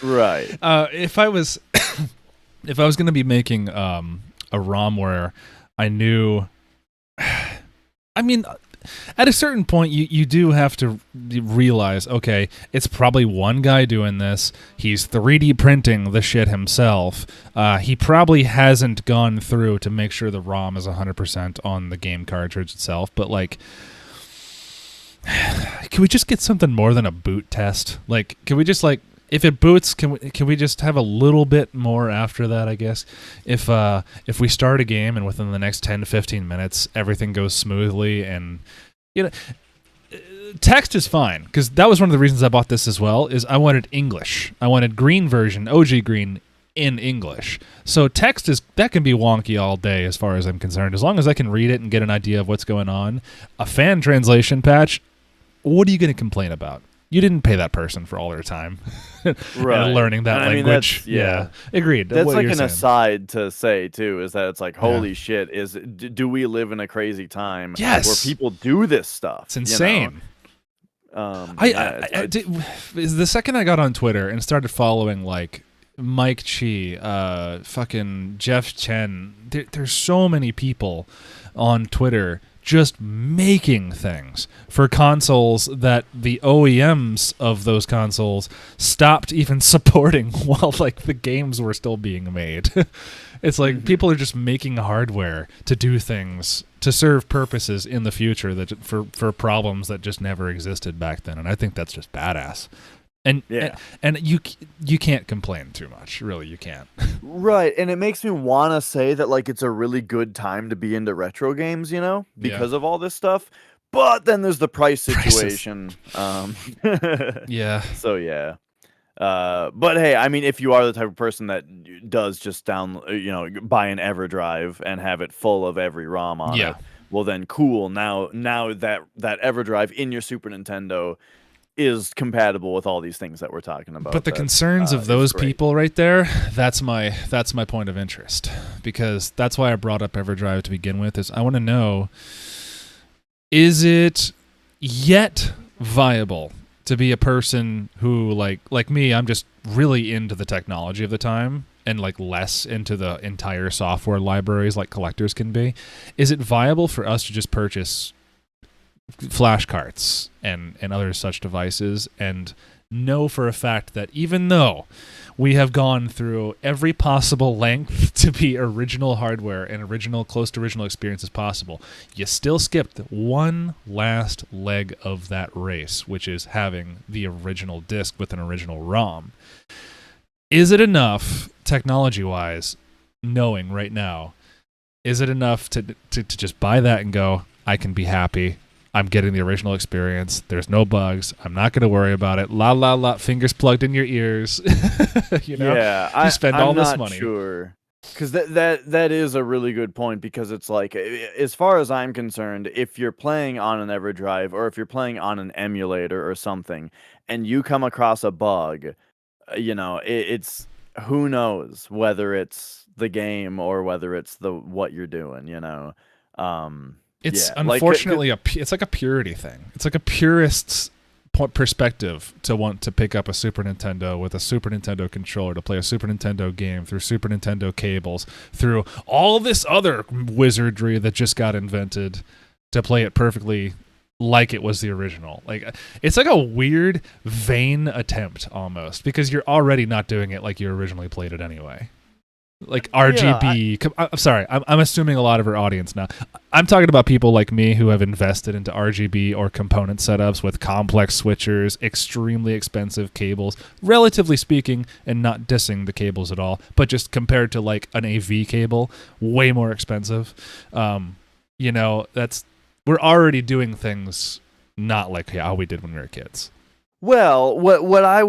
Right. If I was going to be making a ROM where I knew... I mean... At a certain point, you do have to realize, okay, it's probably one guy doing this. He's 3D printing the shit himself. He probably hasn't gone through to make sure the ROM is 100% on the game cartridge itself. But, like, can we just get something more than a boot test? Like, can we just, like, if it boots, can we just have a little bit more after that, I guess? If we start a game and within the next 10 to 15 minutes everything goes smoothly and text is fine, because that was one of the reasons I bought this as well, is I wanted English. I wanted Green version, OG Green, in English. So text that can be wonky all day as far as I'm concerned. As long as I can read it and get an idea of what's going on. A fan translation patch, what are you going to complain about? You didn't pay that person for all their time learning that language. Yeah, agreed. That's like an aside to say too, is that it's like, holy shit, do we live in a crazy time where people do this stuff? It's insane. The second I got on Twitter and started following like Mike Chi, fucking Jeff Chen, there's so many people on Twitter just making things for consoles that the OEMs of those consoles stopped even supporting while like the games were still being made. It's like people are just making hardware to do things to serve purposes in the future that for problems that just never existed back then, and I think that's just badass. And you can't complain too much, really. You can't. Right, and it makes me want to say that like it's a really good time to be into retro games, because of all this stuff. But then there's the price situation. Yeah. So yeah. But hey, I mean, if you are the type of person that does just buy an EverDrive and have it full of every ROM on it, well then cool. Now that EverDrive in your Super Nintendo is compatible with all these things that we're talking about. But the that, concerns of is those great. people right there, that's my point of interest, because that's why I brought up EverDrive to begin with. Is I want to know, is it yet viable to be a person who like me? I'm just really into the technology of the time and like less into the entire software libraries like collectors can be. Is it viable for us to just purchase flash carts and other such devices and know for a fact that even though we have gone through every possible length to be original hardware and close to original experience as possible, you still skipped one last leg of that race, which is having the original disc with an original ROM? Is it enough technology-wise, knowing right now, is it enough to just buy that and go, I can be happy, I'm getting the original experience, there's no bugs, I'm not going to worry about it, la la la, fingers plugged in your ears. You know? Yeah, you spend all this money. I'm not sure. Because that is a really good point, because it's like, as far as I'm concerned, if you're playing on an EverDrive or if you're playing on an emulator or something and you come across a bug, it's who knows whether it's the game or whether it's what you're doing, It's yeah, unfortunately it's like a purity thing. It's like a purist's perspective to want to pick up a Super Nintendo with a Super Nintendo controller to play a Super Nintendo game through Super Nintendo cables, through all this other wizardry that just got invented to play it perfectly like it was the original. Like, it's like a weird, vain attempt almost, because you're already not doing it like you originally played it anyway. Like RGB. I'm sorry, I'm assuming a lot of our audience now. I'm talking about people like me who have invested into RGB or component setups with complex switchers, extremely expensive cables, relatively speaking, and not dissing the cables at all, but just compared to like an AV cable, way more expensive. We're already doing things not like how we did when we were kids. Well,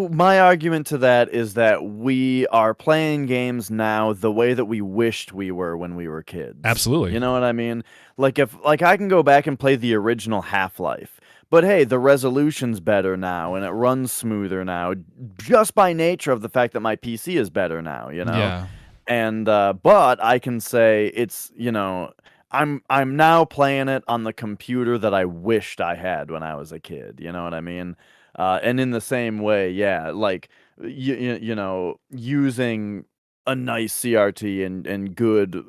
my argument to that is that we are playing games now the way that we wished we were when we were kids. Absolutely. You know what I mean? Like, if I can go back and play the original Half-Life, but hey, the resolution's better now and it runs smoother now, just by nature of the fact that my PC is better now, Yeah. And but I can say it's, I'm now playing it on the computer that I wished I had when I was a kid. You know what I mean? And in the same way, yeah, like using a nice CRT and good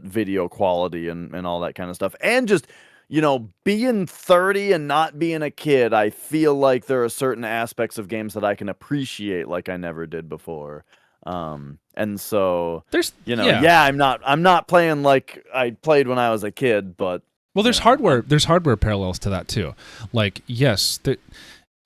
video quality and all that kind of stuff, and just being 30 and not being a kid, I feel like there are certain aspects of games that I can appreciate like I never did before. And so there's I'm not playing like I played when I was a kid, but there's hardware parallels to that too. Like, yes,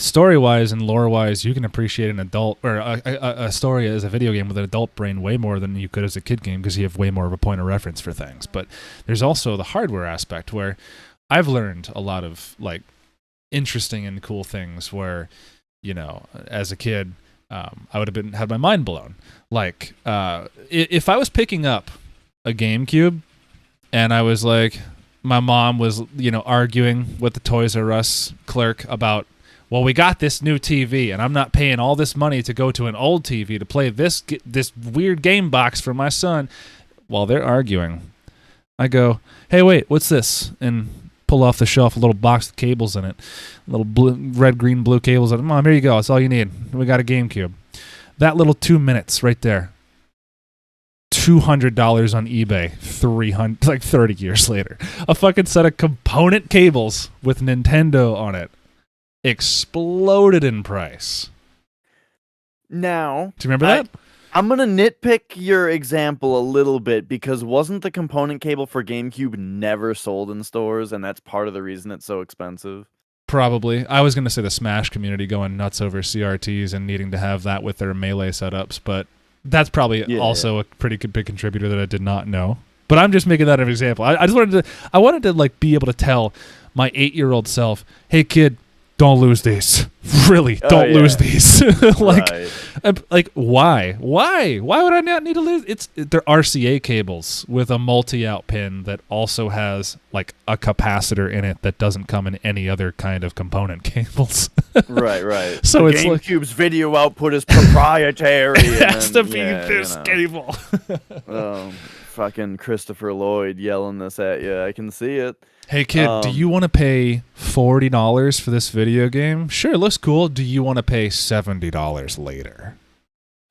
story-wise and lore-wise, you can appreciate an adult or a story as a video game with an adult brain way more than you could as a kid game, because you have way more of a point of reference for things. But there's also the hardware aspect where I've learned a lot of like interesting and cool things where, as a kid, I would have had my mind blown. Like, if I was picking up a GameCube and I was like, my mom was, arguing with the Toys R Us clerk about, well, we got this new TV, and I'm not paying all this money to go to an old TV to play this weird game box for my son. While they're arguing, I go, hey, wait, what's this? And pull off the shelf a little box with cables in it, little blue, red, green, blue cables. Mom, here you go. That's all you need. We got a GameCube. That little 2 minutes right there. $200 on eBay, 30 years later. A fucking set of component cables with Nintendo on it exploded in price. Now, do you remember that? I'm going to nitpick your example a little bit, because wasn't the component cable for GameCube never sold in stores, and that's part of the reason it's so expensive? Probably. I was going to say the Smash community going nuts over CRTs and needing to have that with their Melee setups, but that's probably also a pretty big contributor that I did not know. But I'm just making that an example. I wanted to like be able to tell my 8-year-old self, hey kid, don't lose these. Really, don't lose these. Like, why? Why would I not need to lose? They're RCA cables with a multi-out pin that also has like a capacitor in it that doesn't come in any other kind of component cables. Right. So the it's GameCube's video output is proprietary. It has to be this cable. Fucking Christopher Lloyd yelling this at you. I can see it. Hey kid, do you want to pay $40 for this video game? Sure, looks cool. Do you want to pay $70 later?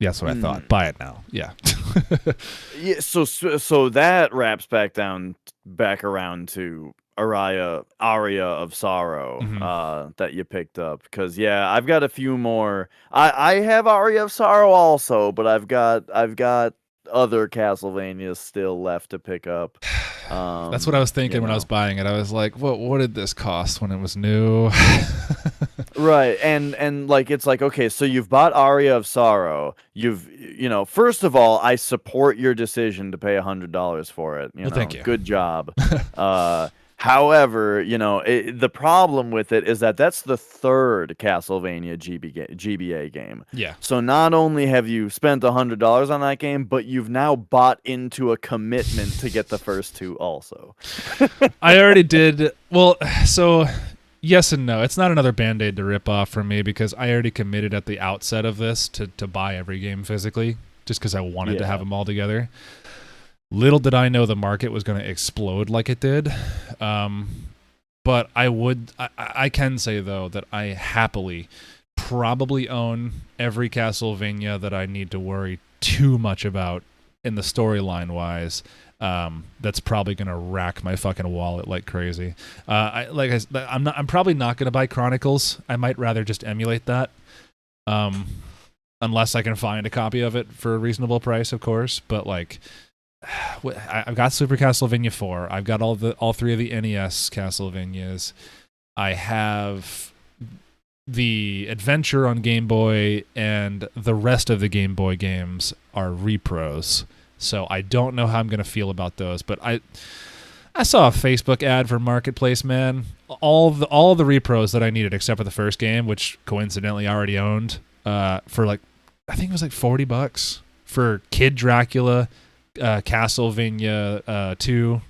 Yeah, that's what I thought. Buy it now. Yeah. Yeah. So that wraps back around to Aria of Sorrow that you picked up, because I've got a few more. I have Aria of Sorrow also, but I've got other Castlevanias still left to pick up. That's what I was thinking when I was buying it. I was like, what did this cost when it was new? Right. And like, it's like, okay, so you've bought Aria of Sorrow. First of all, I support your decision to pay $100 for it. Thank you. Good job. However, the problem with it is that that's the third Castlevania GBA game. Yeah. So not only have you spent $100 on that game, but you've now bought into a commitment to get the first two also. I already did. Well, so yes and no. It's not another Band-Aid to rip off from me, because I already committed at the outset of this to buy every game physically, just because I wanted to have them all together. Little did I know the market was going to explode like it did. But I can say, though, that I happily probably own every Castlevania that I need to worry too much about in the storyline-wise. That's probably going to rack my fucking wallet like crazy. I'm probably not going to buy Chronicles. I might rather just emulate that. Unless I can find a copy of it for a reasonable price, of course. But like, I've got Super Castlevania 4. I've got all three of the NES Castlevanias. I have the Adventure on Game Boy, and the rest of the Game Boy games are repros. So I don't know how I'm going to feel about those. But I saw a Facebook ad for Marketplace, man. All the repros that I needed except for the first game, which coincidentally I already owned, for like, I think it was like $40 for Kid Dracula, Castlevania 2.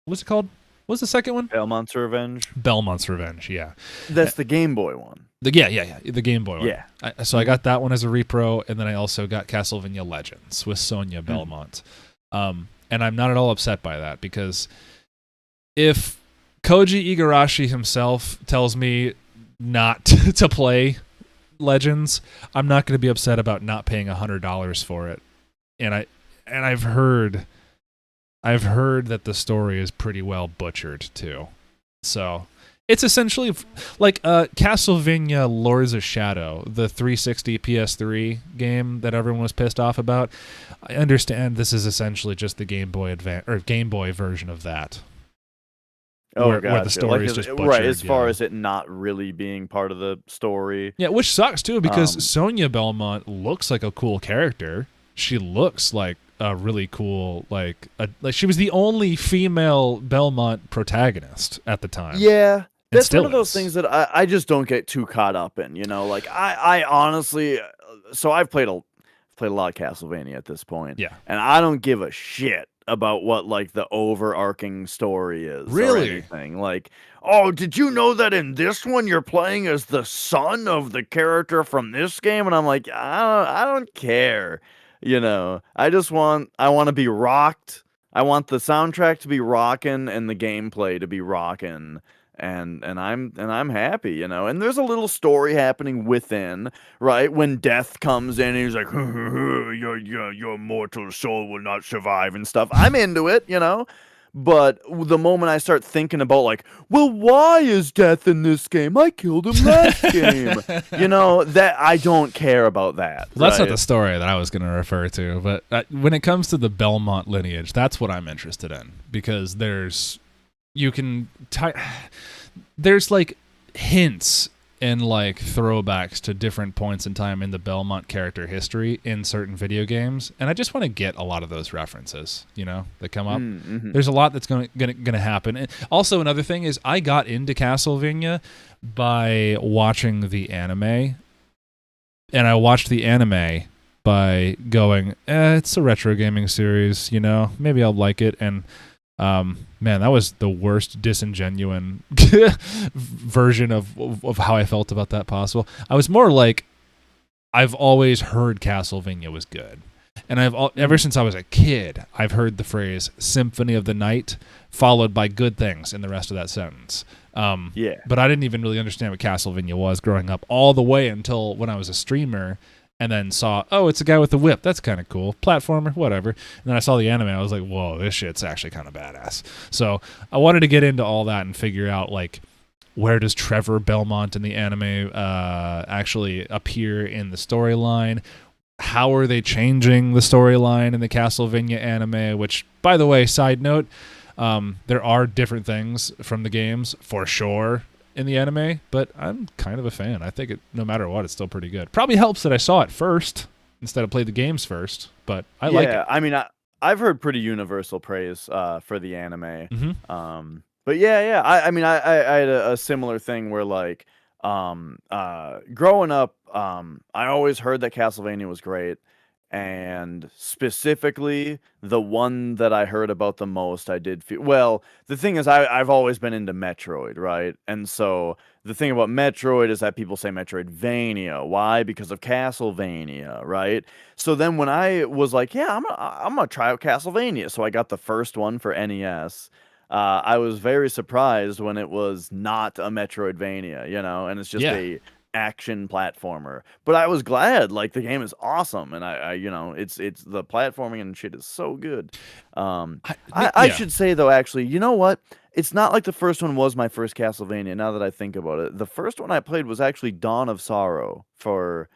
What's it called? What's the second one? Belmont's Revenge. Belmont's Revenge, yeah. That's the Game Boy one. The Game Boy one. Yeah. So I got that one as a repro, and then I also got Castlevania Legends with Sonia Belmont. And I'm not at all upset by that, because if Koji Igarashi himself tells me not to play Legends, I'm not going to be upset about not paying $100 for it. And I've heard that the story is pretty well butchered too. So it's essentially like Castlevania Lords of Shadow, the 360 PS3 game that everyone was pissed off about. I understand this is essentially just the Game Boy Game Boy version of that. Where the story is just butchered. Right, as far as it not really being part of the story. Yeah, which sucks too, because Sonia Belmont looks like a cool character. She looks like a really cool, like she was the only female Belmont protagonist at the time. Yeah, that's one of those things that I just don't get too caught up in. Like I honestly, so I've played a lot of Castlevania at this point. Yeah, and I don't give a shit about what like the overarching story is. Really? Or anything. Like, oh, did you know that in this one you're playing as the son of the character from this game? And I'm like, I don't care. I want to be rocked. I want the soundtrack to be rocking and the gameplay to be rocking, and I'm happy, And there's a little story happening within, right? When death comes in, and he's like, your mortal soul will not survive and stuff. I'm into it, But the moment I start thinking about like, well, why is death in this game? I killed him last game. That I don't care about that. Well, that's not the story that I was going to refer to. But when it comes to the Belmont lineage, that's what I'm interested in, because there's like hints and like throwbacks to different points in time in the Belmont character history in certain video games, and I just want to get a lot of those references, that come up. Mm-hmm. There's a lot that's gonna happen. And also, another thing is I got into Castlevania by watching the anime, and I watched the anime by going, it's a retro gaming series, maybe I'll like it. And man, that was the worst disingenuine version of how I felt about that possible. I was more like, I've always heard Castlevania was good. And ever since I was a kid, I've heard the phrase Symphony of the Night followed by good things in the rest of that sentence. But I didn't even really understand what Castlevania was growing up all the way until when I was a streamer and then saw, it's a guy with a whip. That's kind of cool. Platformer, whatever. And then I saw the anime. I was like, whoa, this shit's actually kind of badass. So I wanted to get into all that and figure out, like, where does Trevor Belmont in the anime actually appear in the storyline? How are they changing the storyline in the Castlevania anime? Which, by the way, side note, there are different things from the games, for sure, in the anime, but I'm kind of a fan. I think no matter what, it's still pretty good. Probably helps that I saw it first instead of played the games first, but I like it. Yeah, I mean, I've heard pretty universal praise for the anime. Mm-hmm. But yeah, I mean, I had a similar thing where, like, growing up, I always heard that Castlevania was great, and specifically the one that I heard about the most, I did feel well. The thing is, I've always been into Metroid, right? And so the thing about Metroid is that people say Metroidvania. Why? Because of Castlevania, right? So then when I was like, yeah, I'm gonna try out Castlevania, so I got the first one for NES. I was very surprised when it was not a Metroidvania, and it's just a action platformer. But I was glad, like, the game is awesome, and I it's the platforming and shit is so good. I should say though, actually, you know what? It's not like the first one was my first Castlevania. Now that I think about it, the first one I played was actually Dawn of Sorrow hang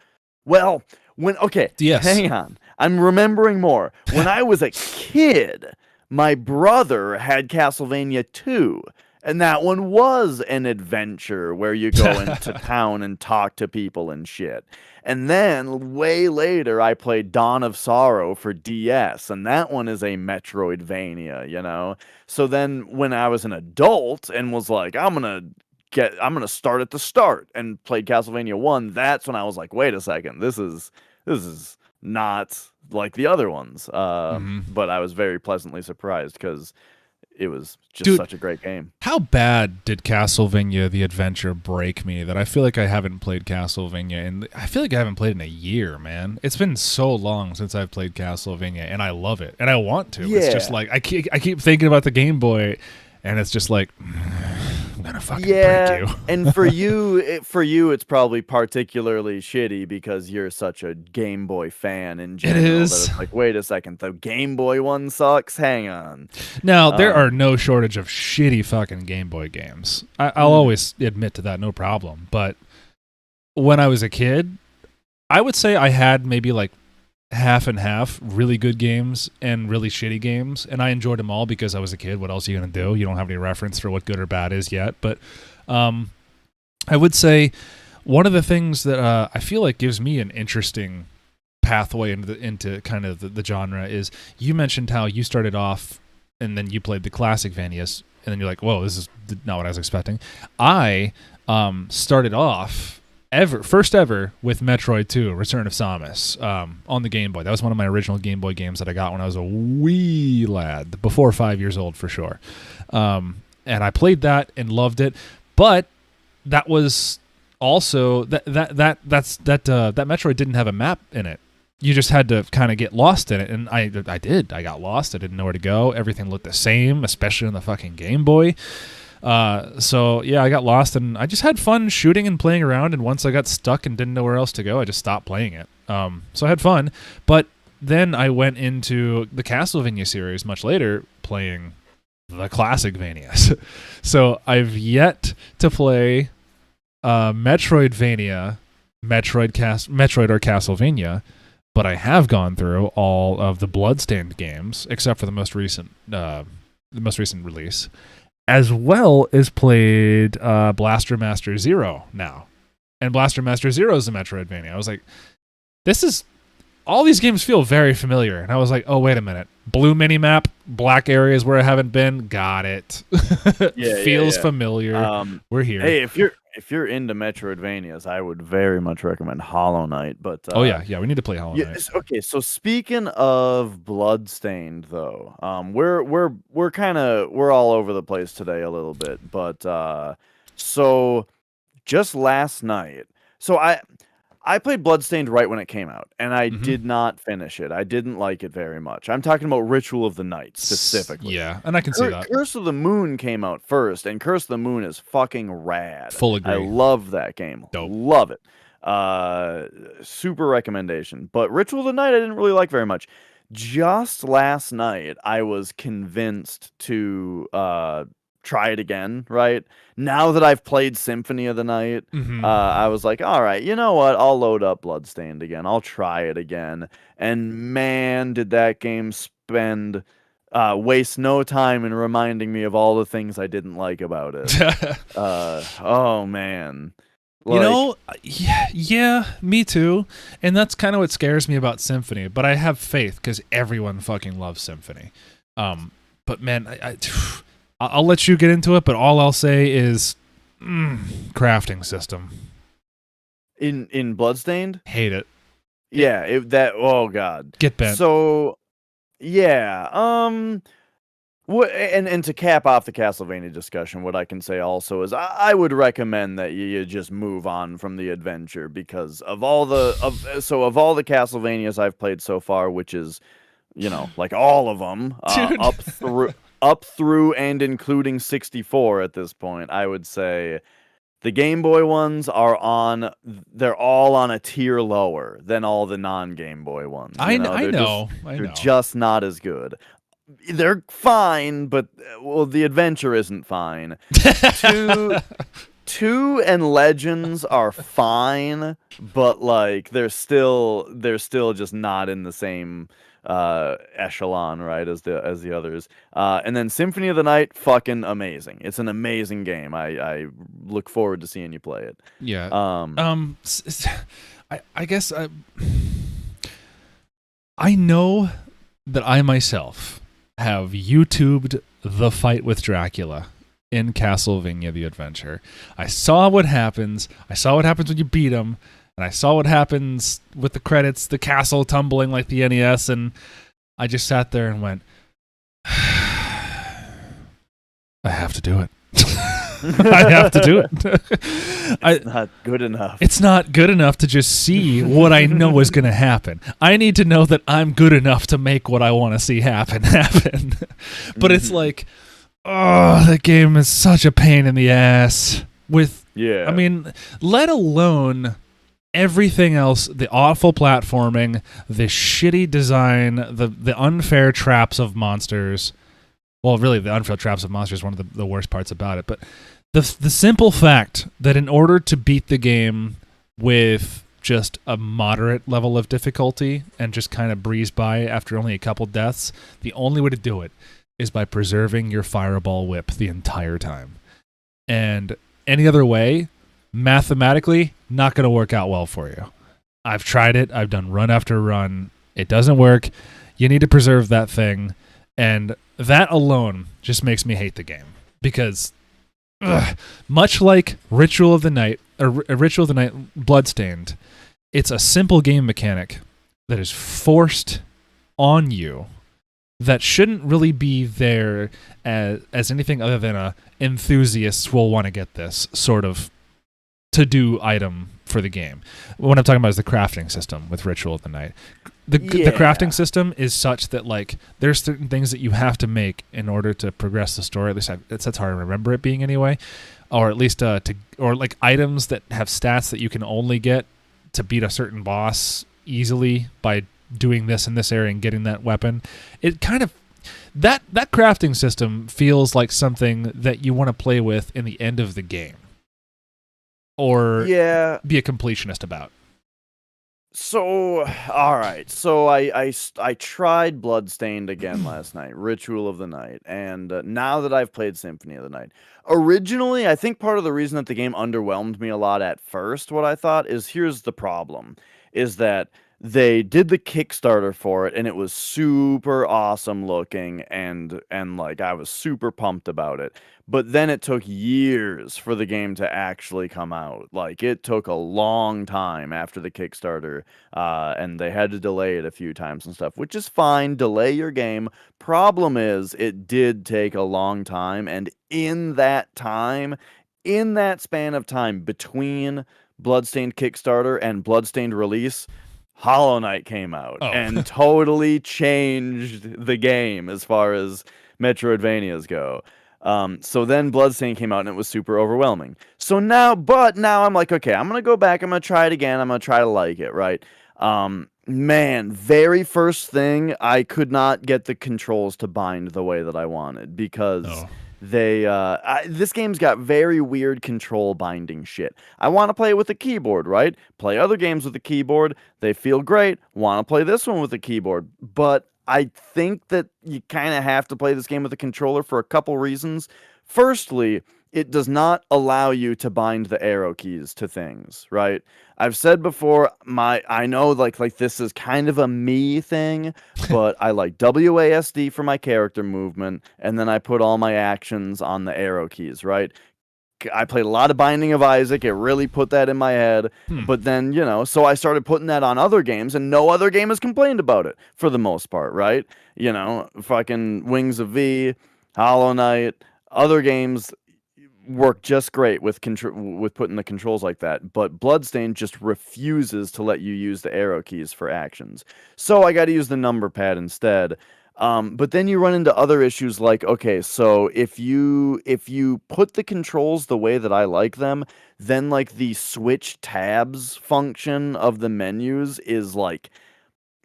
on, I'm remembering more. When I was a kid, my brother had Castlevania 2, and that one was an adventure where you go into town and talk to people and shit. And then, way later, I played Dawn of Sorrow for DS, and that one is a Metroidvania, So then, when I was an adult and was like, I'm gonna start at the start, and played Castlevania 1, that's when I was like, wait a second, this is not like the other ones. But I was very pleasantly surprised because it was just such a great game. How bad did Castlevania The Adventure break me that I feel like I haven't played Castlevania, and I feel like I haven't played in a year, man. It's been so long since I've played Castlevania, and I love it, and I want to. Yeah. It's just like I keep thinking about the Game Boy, and it's just like, I'm gonna fucking break you. And for you, it's probably particularly shitty because you're such a Game Boy fan in general. It is. That it's like, wait a second, the Game Boy one sucks? Hang on. Now, there are no shortage of shitty fucking Game Boy games. I'll always admit to that, no problem. But when I was a kid, I would say I had maybe like half and half really good games and really shitty games, and I enjoyed them all because I was a kid. What else are you going to do? You don't have any reference for what good or bad is yet. But I would say one of the things that I feel like gives me an interesting pathway into kind of the genre is, you mentioned how you started off and then you played the classic Vanias, and then you're like, whoa, this is not what I was expecting. I started off first ever with Metroid 2, Return of Samus, on the Game Boy. That was one of my original Game Boy games that I got when I was a wee lad, before 5 years old for sure. And I played that and loved it, but that was also that Metroid didn't have a map in it. You just had to kind of get lost in it, and I did. I got lost. I didn't know where to go. Everything looked the same, especially on the fucking Game Boy. So yeah, I got lost, and I just had fun shooting and playing around, and once I got stuck and didn't know where else to go, I just stopped playing it. So I had fun, but then I went into the Castlevania series much later, playing the classic Vanias. So I've yet to play Metroidvania, Metroid or Castlevania, but I have gone through all of the Bloodstained games, except for the most recent release, as well as played Blaster Master Zero now. and Blaster Master Zero is a Metroidvania. I was like, this is all these games feel very familiar, and I was like, oh wait a minute, blue minimap, black areas where I haven't been, got it. Feels familiar. We're here. Hey, if you're into Metroidvanias, I would very much recommend Hollow Knight. But we need to play Hollow Knight. Okay, so speaking of Bloodstained, though, we're all over the place today a little bit, but so just last night, so I played Bloodstained right when it came out, and I did not finish it. I didn't like it very much. I'm talking about Ritual of the Night specifically. Yeah, and I can see that. Curse of the Moon came out first, and Curse of the Moon is fucking rad. Full agree. I love that game. Dope. Love it. Super recommendation. But Ritual of the Night I didn't really like very much. Just last night, I was convinced to try it again, right? Now that I've played Symphony of the Night, I was like, all right, you know what? I'll load up Bloodstained again. I'll try it again. And man, did that game waste no time in reminding me of all the things I didn't like about it. Oh, man. Yeah, me too. And that's kind of what scares me about Symphony. But I have faith because everyone fucking loves Symphony. But man, I'll let you get into it, but all I'll say is crafting system. In Bloodstained? Hate it. Yeah, oh god. Get bent. So yeah, what and to cap off the Castlevania discussion, what I can say also is I would recommend that you just move on from the adventure because of all the Castlevanias I've played so far, which is, like all of them, up through and including 64 at this point, I would say the Game Boy ones they're all on a tier lower than all the non-Game Boy ones. I know. They're just not as good. They're fine, but the adventure isn't fine. Two and Legends are fine, but like they're still just not in the same echelon, right, as the others. And then Symphony of the Night, fucking amazing. It's an amazing game. I look forward to seeing you play it. Yeah. I guess I know that I myself have YouTubed the fight with Dracula in Castlevania the Adventure. I saw what happens. I saw what happens when you beat him. And I saw what happens with the credits, the castle tumbling like the NES, and I just sat there and went, I have to do it. I have to do it. It's not good enough. It's not good enough to just see what I know is going to happen. I need to know that I'm good enough to make what I want to see happen. But it's like, oh, that game is such a pain in the ass. I mean, let alone everything else, the awful platforming, the shitty design, the unfair traps of monsters. Well, really, the unfair traps of monsters is one of the worst parts about it. But the simple fact that in order to beat the game with just a moderate level of difficulty and just kind of breeze by after only a couple deaths, the only way to do it is by preserving your fireball whip the entire time. And any other way, mathematically, not going to work out well for you. I've tried it. I've done run after run. It doesn't work. You need to preserve that thing. And that alone just makes me hate the game. Because much like Ritual of the Night, Bloodstained, it's a simple game mechanic that is forced on you that shouldn't really be there as anything other than a enthusiasts will want to get this sort of to-do item for the game. What I'm talking about is the crafting system with Ritual of the Night. The crafting system is such that like there's certain things that you have to make in order to progress the story. At least that's how I remember it being anyway. Or at least or like items that have stats that you can only get to beat a certain boss easily by doing this in this area and getting that weapon. It kind of that crafting system feels like something that you want to play with in the end of the game. Or be a completionist about. So, all right. So I tried Bloodstained again last night, Ritual of the Night, and now that I've played Symphony of the Night, originally I think part of the reason that the game underwhelmed me a lot at first, what I thought is here's the problem, is that they did the Kickstarter for it and it was super awesome looking and like I was super pumped about it. But then it took years for the game to actually come out. Like it took a long time after the Kickstarter and they had to delay it a few times and stuff, which is fine. Delay your game. Problem is, it did take a long time, and in that span of time between Bloodstained Kickstarter and Bloodstained release, Hollow Knight came out Oh. and totally changed the game as far as Metroidvanias go. So then Bloodstained came out and it was super overwhelming. But now I'm like, okay, I'm gonna go back. I'm gonna try it again. I'm gonna try to like it, right? Man, very first thing, I could not get the controls to bind the way that I wanted because Oh. this game's got very weird control binding shit. I want to play it with a keyboard, right? Play other games with a keyboard. They feel great. Want to play this one with a keyboard. But I think that you kind of have to play this game with a controller for a couple reasons. Firstly, it does not allow you to bind the arrow keys to things, right? I've said before, I know like this is kind of a me thing, but I like WASD for my character movement, and then I put all my actions on the arrow keys, right? I played a lot of Binding of Isaac. It really put that in my head. Hmm. But then, so I started putting that on other games, and no other game has complained about it for the most part, right? Fucking Wings of V, Hollow Knight, other games work just great with with putting the controls like that. But Bloodstained just refuses to let you use the arrow keys for actions. So I got to use the number pad instead. But then you run into other issues like, okay, so if you put the controls the way that I like them, then like the switch tabs function of the menus is like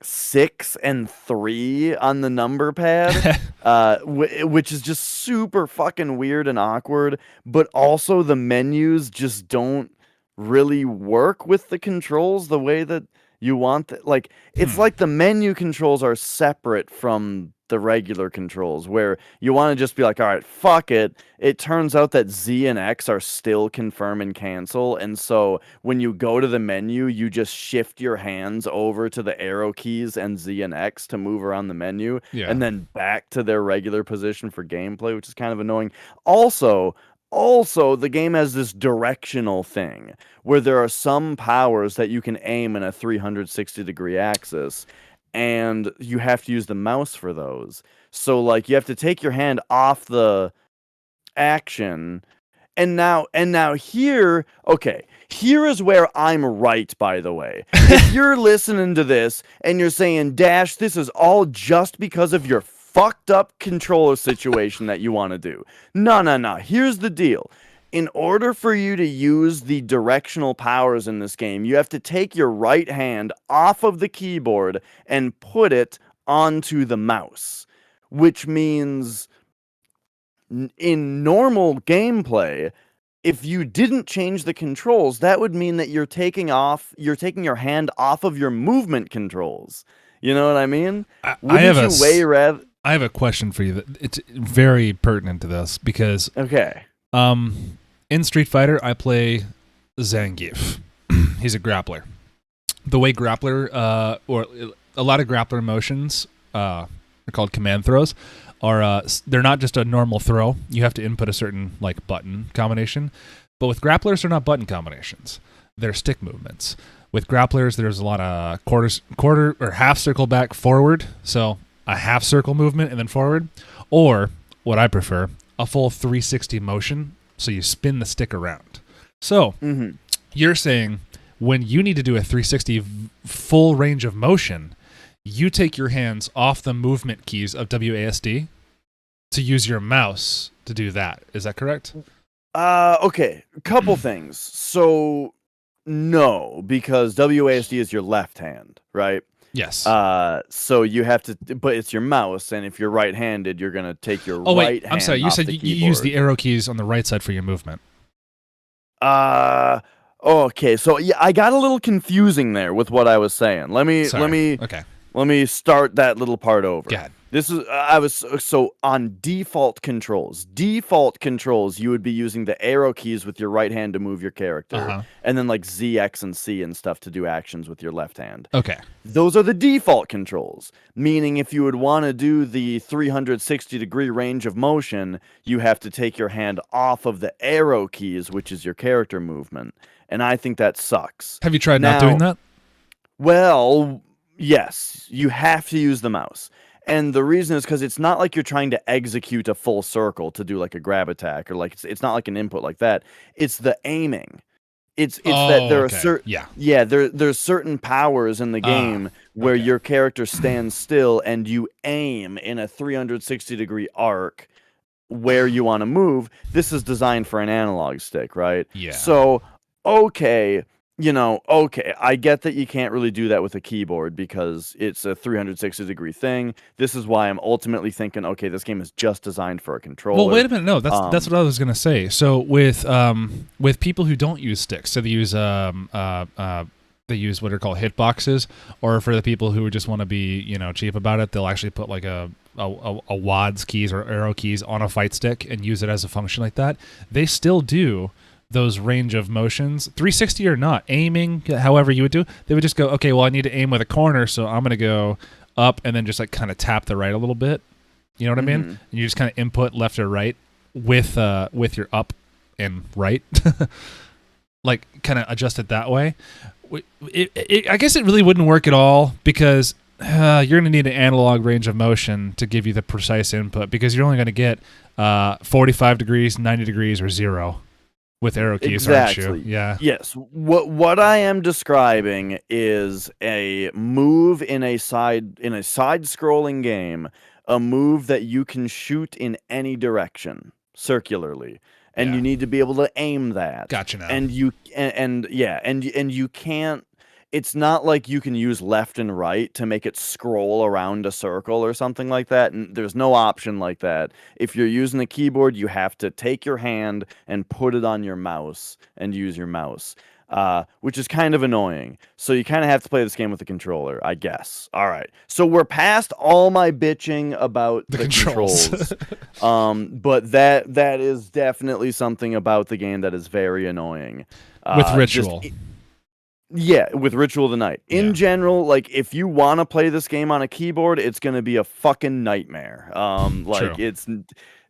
6 and 3 on the number pad, which is just super fucking weird and awkward. But also the menus just don't really work with the controls the way that you want. Like it's Hmm. like the menu controls are separate from the regular controls, where you want to just be like, all right, fuck it. It turns out that Z and X are still confirm and cancel, and so when you go to the menu, you just shift your hands over to the arrow keys and Z and X to move around the menu, Yeah. and then back to their regular position for gameplay, which is kind of annoying. Also, the game has this directional thing where there are some powers that you can aim in a 360-degree axis, and you have to use the mouse for those. So, like, you have to take your hand off the action and now here, okay, here is where I'm right, by the way. If you're listening to this and you're saying, Dash, this is all just because of your fucked up controller situation that you want to do. No, no, no. Here's the deal. In order for you to use the directional powers in this game, you have to take your right hand off of the keyboard and put it onto the mouse, which means in normal gameplay, if you didn't change the controls, that would mean that you're taking your hand off of your movement controls. You know what I mean? I have Wouldn't you way rather? I have a question for you that it's very pertinent to this because Okay. in Street Fighter I play Zangief. He's a grappler. The way grappler or a lot of grappler motions are called command throws are they're not just a normal throw. You have to input a certain like button combination. But with grapplers, they're not button combinations. They're stick movements. With grapplers, there's a lot of quarter or half circle back forward. So a half circle movement and then forward. Or what I prefer, a full 360 motion. So you spin the stick around. So you're saying when you need to do a 360 full range of motion, you take your hands off the movement keys of WASD to use your mouse to do that. Is that correct? Okay. Couple things. So, no, because WASD is your left hand, right? Yes. So you have to, but it's your mouse, and if you're right-handed, you're gonna take your Oh, wait. right hand I'm sorry. You off said the you use keyboard. the arrow keys on the right side for your movement. Uh, Okay, so yeah, I got a little confusing there with what I was saying. Let me let Sorry. me Okay. let me start that little part Go over. ahead. This is I was so on default controls. Default controls, you would be using the arrow keys with your right hand to move your character, Uh-huh. and then like Z, X, and C and stuff to do actions with your left hand. Okay. Those are the default controls, meaning if you would want to do the 360-degree range of motion, you have to take your hand off of the arrow keys, which is your character movement. And I think that sucks. Have you tried not doing Now, that? well, yes, you have to use the mouse. And the reason is because it's not like you're trying to execute a full circle to do like a grab attack, or like it's not like an input like that. It's the aiming. It's that Oh, there are okay. certain, Yeah. yeah, there's certain powers in the game where Okay. your character stands still and you aim in a 360-degree arc where you want to move. This is designed for an analog stick, right? Yeah. So, okay, okay, I get that you can't really do that with a keyboard because it's a 360-degree thing. This is why I'm ultimately thinking, okay, this game is just designed for a controller. Well, wait a minute. No, that's Um, what I was gonna say. So with people who don't use sticks, so they use what are called hitboxes, or for the people who just want to be cheap about it, they'll actually put like a WADS keys or arrow keys on a fight stick and use it as a function like that. They still do those range of motions, 360 or not, aiming however you would do. They would just go, okay, well I need to aim with a corner, so I'm gonna go up and then just like kind of tap the right a little bit. You know what I mean? And you just kind of input left or right with your up and right, like kind of adjust it that way. I guess it really wouldn't work at all because you're going to need an analog range of motion to give you the precise input because you're only going to get 45 degrees, 90 degrees, or 0 with arrow keys, exactly. aren't you? Yeah. Yes. What I am describing is a move in a side-scrolling game, a move that you can shoot in any direction circularly, and Yeah. you need to be able to aim that. Gotcha now. And you can't. It's not like you can use left and right to make it scroll around a circle or something like that. And there's no option like that. If you're using a keyboard, you have to take your hand and put it on your mouse and use your mouse, which is kind of annoying. So you kind of have to play this game with a controller, I guess. All right. So we're past all my bitching about the controls. But that is definitely something about the game that is very annoying. With Ritual. Yeah, with Ritual of the Night. In Yeah. general, like if you want to play this game on a keyboard, it's going to be a fucking nightmare. Like True.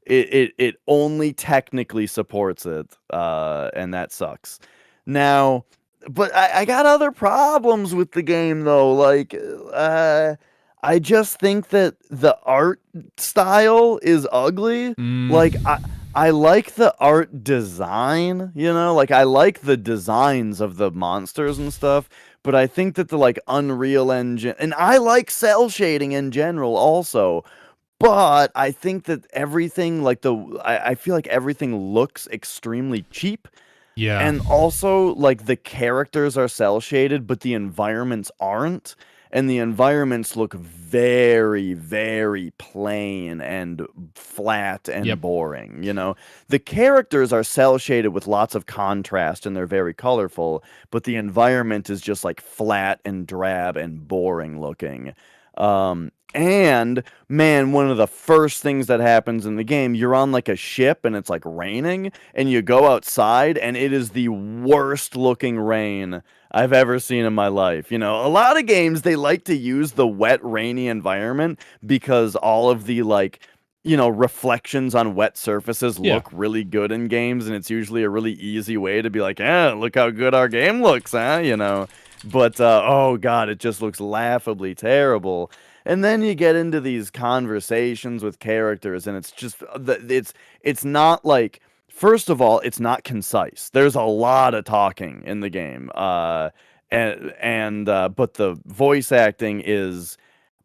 it only technically supports it, and that sucks. Now, but I got other problems with the game though. Like, I just think that the art style is ugly. Like I like the art design, like I like the designs of the monsters and stuff, but I think that the like Unreal Engine, and I like cell shading in general also, but I think that everything like I feel like everything looks extremely cheap. Yeah. And also, like, the characters are cel-shaded, but the environments aren't. And the environments look very, very plain and flat and Yep. boring, The characters are cel-shaded with lots of contrast and they're very colorful, but the environment is just, like, flat and drab and boring looking. And man, one of the first things that happens in the game, you're on like a ship and it's like raining, and you go outside and it is the worst looking rain I've ever seen in my life. A lot of games they like to use the wet, rainy environment because all of the like, reflections on wet surfaces look really good in games, and it's usually a really easy way to be like, look how good our game looks, huh? But oh god, it just looks laughably terrible. And then you get into these conversations with characters, and it's just it's not like, first of all, it's not concise. There's a lot of talking in the game, but the voice acting is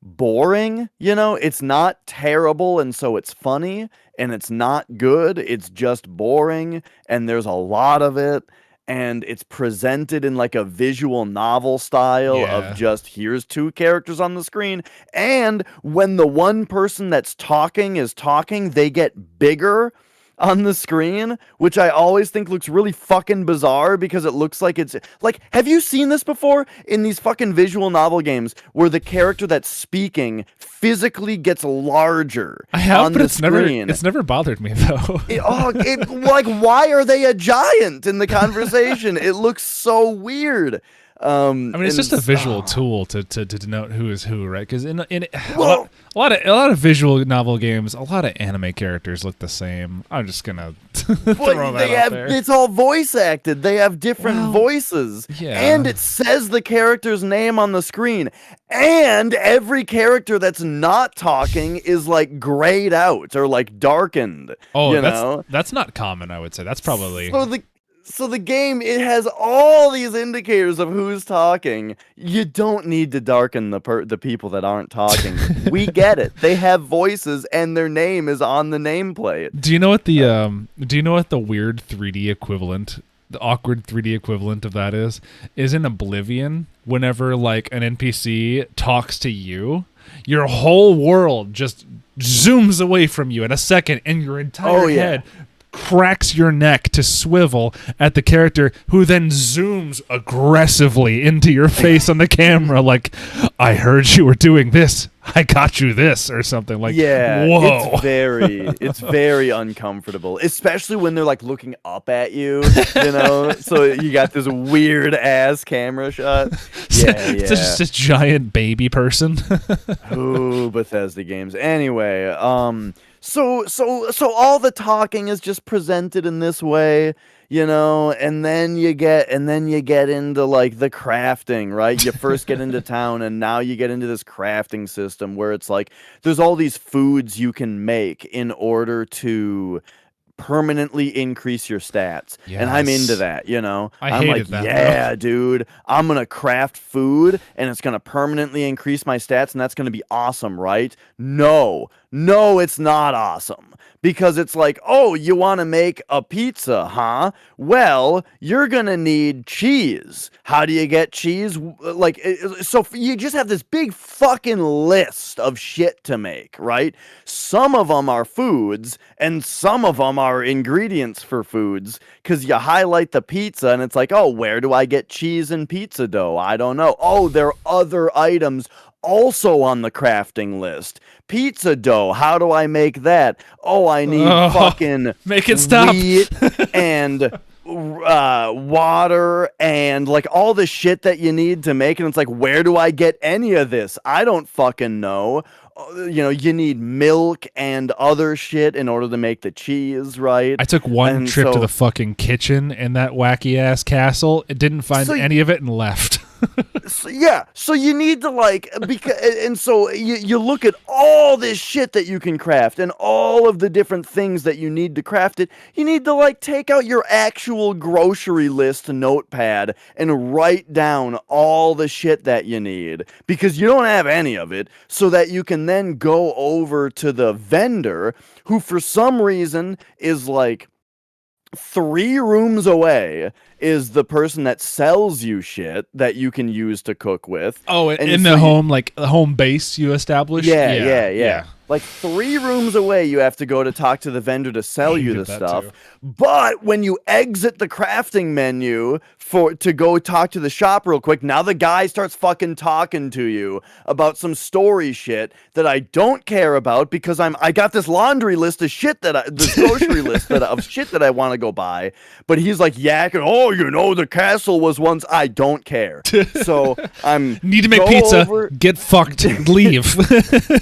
boring. It's not terrible, and so it's funny, and it's not good. It's just boring, and there's a lot of it. And it's presented in like a visual novel style of just here's two characters on the screen. And when the one person that's talking is talking, they get bigger. on the screen, which I always think looks really fucking bizarre because it looks like it's like, have you seen this before in these fucking visual novel games where the character that's speaking physically gets larger I have, on but the it's screen? never bothered me though. Like, why are they a giant in the conversation? It looks so weird. I mean, it's just a visual tool to denote who is who, right? Because in Well, a lot of visual novel games, a lot of anime characters look the same. I'm just gonna throw that out there. it's all voice acted. They have different voices. yeah. And it says the character's name on the screen. And every character that's not talking is like grayed out or like darkened. Oh, you know? that's not common. I would say that's probably. So the game, it has all these indicators of who's talking. You don't need to darken the people that aren't talking. We get it. They have voices and their name is on the nameplate. Do you know what the weird 3D equivalent, the awkward 3D equivalent of that is? Is in Oblivion, whenever like an NPC talks to you, your whole world just zooms away from you in a second and your entire head cracks your neck to swivel at the character, who then zooms aggressively into your face on the camera like, I heard you were doing this, I got you this, or something like. Yeah, whoa. It's very uncomfortable, especially when they're like looking up at you, you know. So you got this weird ass camera shot. Yeah, It's just a giant baby person. Ooh, Bethesda games. Anyway, so all the talking is just presented in this way, you know, and then you get into like the crafting, right? You first get into town and now you get into this crafting system where it's like there's all these foods you can make in order to permanently increase your stats. And I'm into that, you know. I'm hated like, that, yeah, dude, I'm gonna craft food and it's gonna permanently increase my stats and that's gonna be awesome, right? No, it's not awesome. Because it's like, oh, you want to make a pizza, huh? Well, you're going to need cheese. How do you get cheese? Like, so you just have this big fucking list of shit to make, right? Some of them are foods, and some of them are ingredients for foods, because you highlight the pizza, and it's like, oh, where do I get cheese and pizza dough? I don't know. Oh, there are other items also on the crafting list. Pizza dough, how do I make that? Oh, I need fucking make it stop. Wheat and water and like all the shit that you need to make, and it's like, where do I get any of this? I don't fucking know. You know, you need milk and other shit in order to make the cheese, right? I took one trip to the fucking kitchen in that wacky ass castle. It didn't find any of it and left. So you need to like, because, and so you look at all this shit that you can craft and all of the different things that you need to craft it. You need to like take out your actual grocery list notepad and write down all the shit that you need, because you don't have any of it, so that you can then go over to the vendor, who for some reason is like 3 rooms away, is the person that sells you shit that you can use to cook with. Oh, and in the home base you establish? Yeah. Like 3 rooms away, you have to go to talk to the vendor to sell you the stuff. Too. But when you exit the crafting menu to go talk to the shop real quick, now the guy starts fucking talking to you about some story shit that I don't care about, because I got this laundry list of shit this grocery list of shit that I want to go buy. But he's like yakking, oh, you know, the castle was once. I don't care. So I'm need to make pizza. Get fucked. Leave.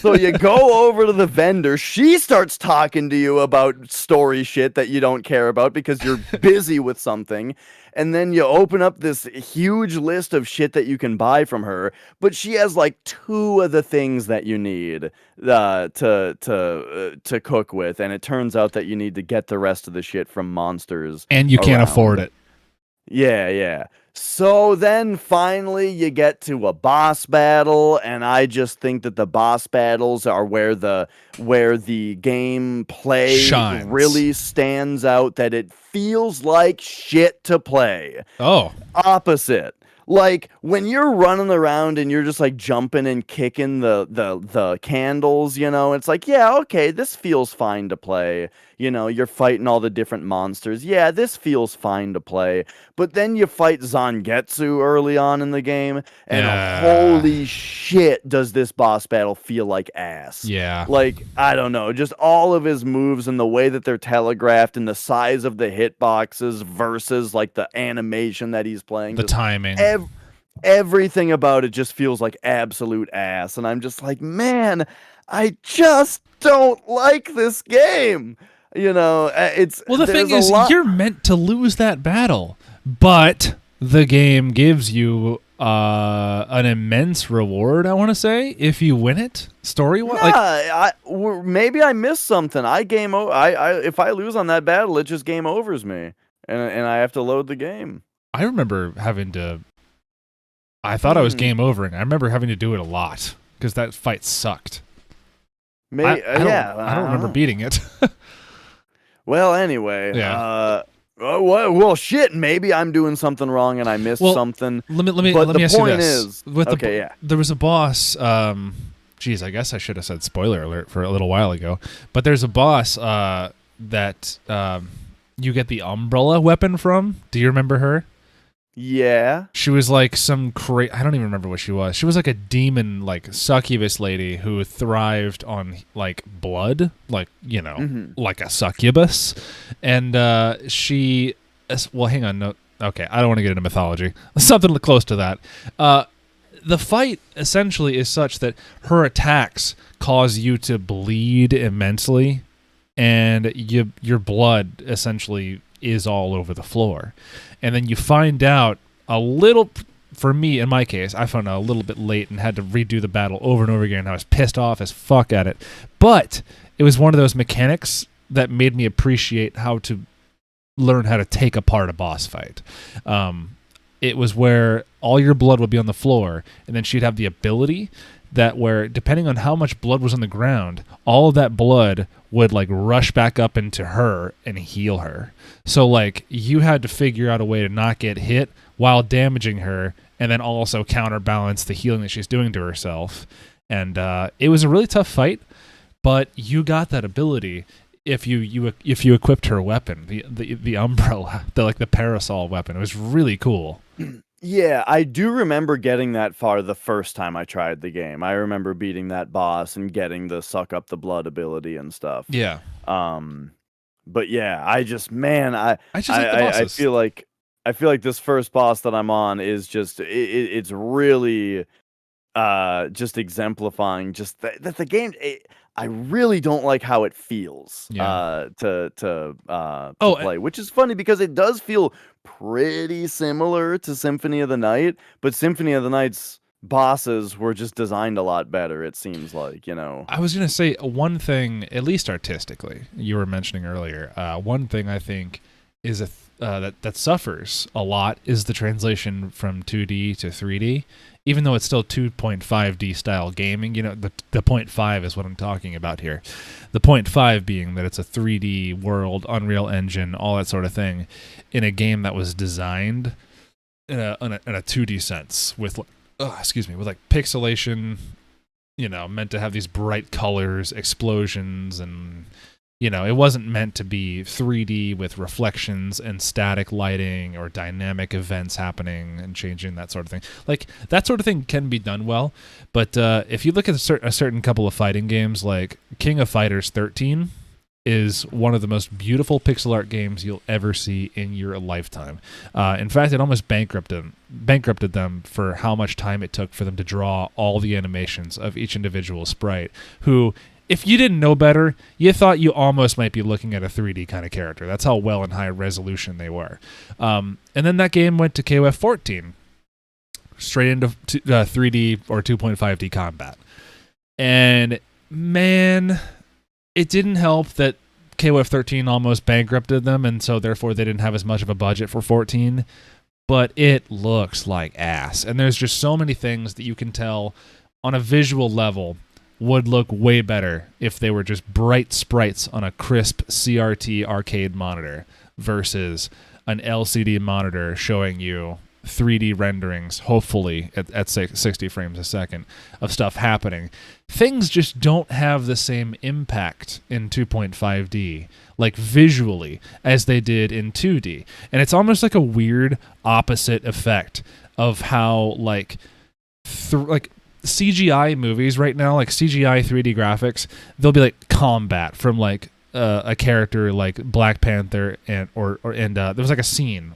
So you go over to the vendor. She starts talking to you about story shit that you don't care about because you're busy with something. And then you open up this huge list of shit that you can buy from her, but she has like 2 of the things that you need to cook with, and it turns out that you need to get the rest of the shit from monsters, and you can't afford it. Yeah. So then finally you get to a boss battle, and I just think that the boss battles are where the gameplay shines. Really stands out, that it feels like shit to play. Oh. Opposite. Like when you're running around and you're just like jumping and kicking the candles, it's like, yeah, okay, this feels fine to play. You're fighting all the different monsters. Yeah, this feels fine to play. But then you fight Zangetsu early on in the game, and holy shit, does this boss battle feel like ass. Yeah. Like, I don't know, just all of his moves and the way that they're telegraphed and the size of the hitboxes versus like the animation that he's playing. The timing. Everything about it just feels like absolute ass. And I'm just like, man, I just don't like this game. It's well. The thing is, you're meant to lose that battle, but the game gives you an immense reward. I want to say if you win it, story-wise. Yeah, maybe I missed something. If I lose on that battle, it just game overs me, and I have to load the game. I remember having to. I thought I was game overing. I remember having to do it a lot because that fight sucked. I don't remember beating it. Well, anyway, yeah. Well, shit. Maybe I'm doing something wrong and I missed something. Let me ask you this. There was a boss. Geez, I guess I should have said spoiler alert for a little while ago. But there's a boss that you get the umbrella weapon from. Do you remember her? Yeah. She was like some I don't even remember what she was. She was like a demon, like succubus lady who thrived on like blood, like, like a succubus. And she, well, hang on. No, okay. I don't want to get into mythology. Something close to that. The fight essentially is such that her attacks cause you to bleed immensely, and your blood essentially is all over the floor. And then you find out a little, for me, in my case, I found out a little bit late and had to redo the battle over and over again. I was pissed off as fuck at it. But it was one of those mechanics that made me appreciate how to learn how to take apart a boss fight. It was where all your blood would be on the floor, and then she'd have the ability that where, depending on how much blood was on the ground, all of that blood would like rush back up into her and heal her. So like you had to figure out a way to not get hit while damaging her, and then also counterbalance the healing that she's doing to herself. And it was a really tough fight, but you got that ability if you equipped her weapon, the umbrella, the parasol weapon. It was really cool. Yeah, I do remember getting that far the first time I tried the game. I remember beating that boss and getting the suck up the blood ability and stuff. Yeah. But yeah, I just like the bosses. I feel like this first boss that I'm on is just it's really just exemplifying just that the game. I really don't like how it feels to play, which is funny because it does feel pretty similar to Symphony of the Night, but Symphony of the Night's bosses were just designed a lot better, it seems like, I was going to say one thing, at least artistically, you were mentioning earlier, one thing I think is that suffers a lot is the translation from 2D to 3D. Even though it's still 2.5D style gaming, the 0.5 is what I'm talking about here. The 0.5 being that it's a 3D world, Unreal Engine, all that sort of thing, in a game that was designed in a 2D sense with, with like pixelation, meant to have these bright colors, explosions, and it wasn't meant to be 3D with reflections and static lighting or dynamic events happening and changing, that sort of thing. Like, that sort of thing can be done well, but if you look at a certain couple of fighting games, like King of Fighters 13 is one of the most beautiful pixel art games you'll ever see in your lifetime. In fact, it almost bankrupted them for how much time it took for them to draw all the animations of each individual sprite, who... if you didn't know better, you thought you almost might be looking at a 3D kind of character. That's how well and high resolution they were. And then that game went to KOF 14, straight into 3D or 2.5D combat. And man, it didn't help that KOF 13 almost bankrupted them, and so therefore they didn't have as much of a budget for 14. But it looks like ass. And there's just so many things that you can tell on a visual level would look way better if they were just bright sprites on a crisp CRT arcade monitor versus an LCD monitor showing you 3D renderings, hopefully at 60 frames a second, of stuff happening. Things just don't have the same impact in 2.5D, like visually, as they did in 2D. And it's almost like a weird opposite effect of how like CGI movies right now, like CGI 3D graphics, they'll be like combat from like a character like Black Panther and there was like a scene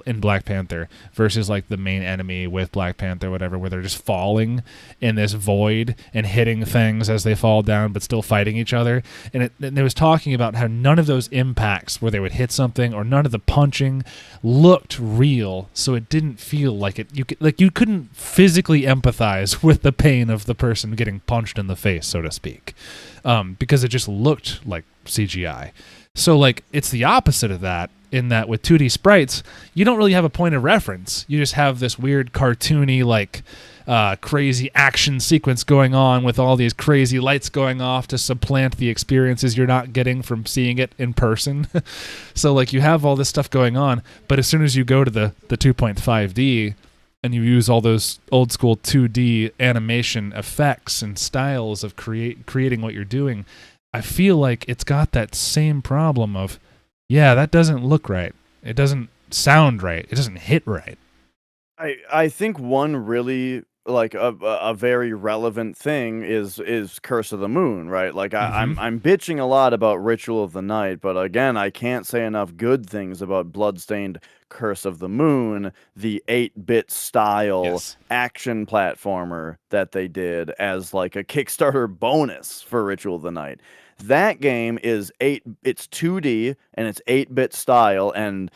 in Black Panther versus like the main enemy with Black Panther, whatever, where they're just falling in this void and hitting things as they fall down, but still fighting each other. And it was talking about how none of those impacts where they would hit something or none of the punching looked real, so it didn't feel like it. You couldn't physically empathize with the pain of the person getting punched in the face, so to speak, because it just looked like CGI. So like it's the opposite of that, in that with 2D sprites you don't really have a point of reference. You just have this weird cartoony like crazy action sequence going on with all these crazy lights going off to supplant the experiences you're not getting from seeing it in person. So like you have all this stuff going on, but as soon as you go to the 2.5D and you use all those old school 2D animation effects and styles of creating what you're doing, I feel like it's got that same problem of, yeah, that doesn't look right. It doesn't sound right. It doesn't hit right. I think one really like a very relevant thing is Curse of the Moon, right? Like I'm bitching a lot about Ritual of the Night, but again, I can't say enough good things about Bloodstained Curse of the Moon, the 8-bit style action platformer that they did as like a Kickstarter bonus for Ritual of the Night. That game it's 2D and it's 8-bit style and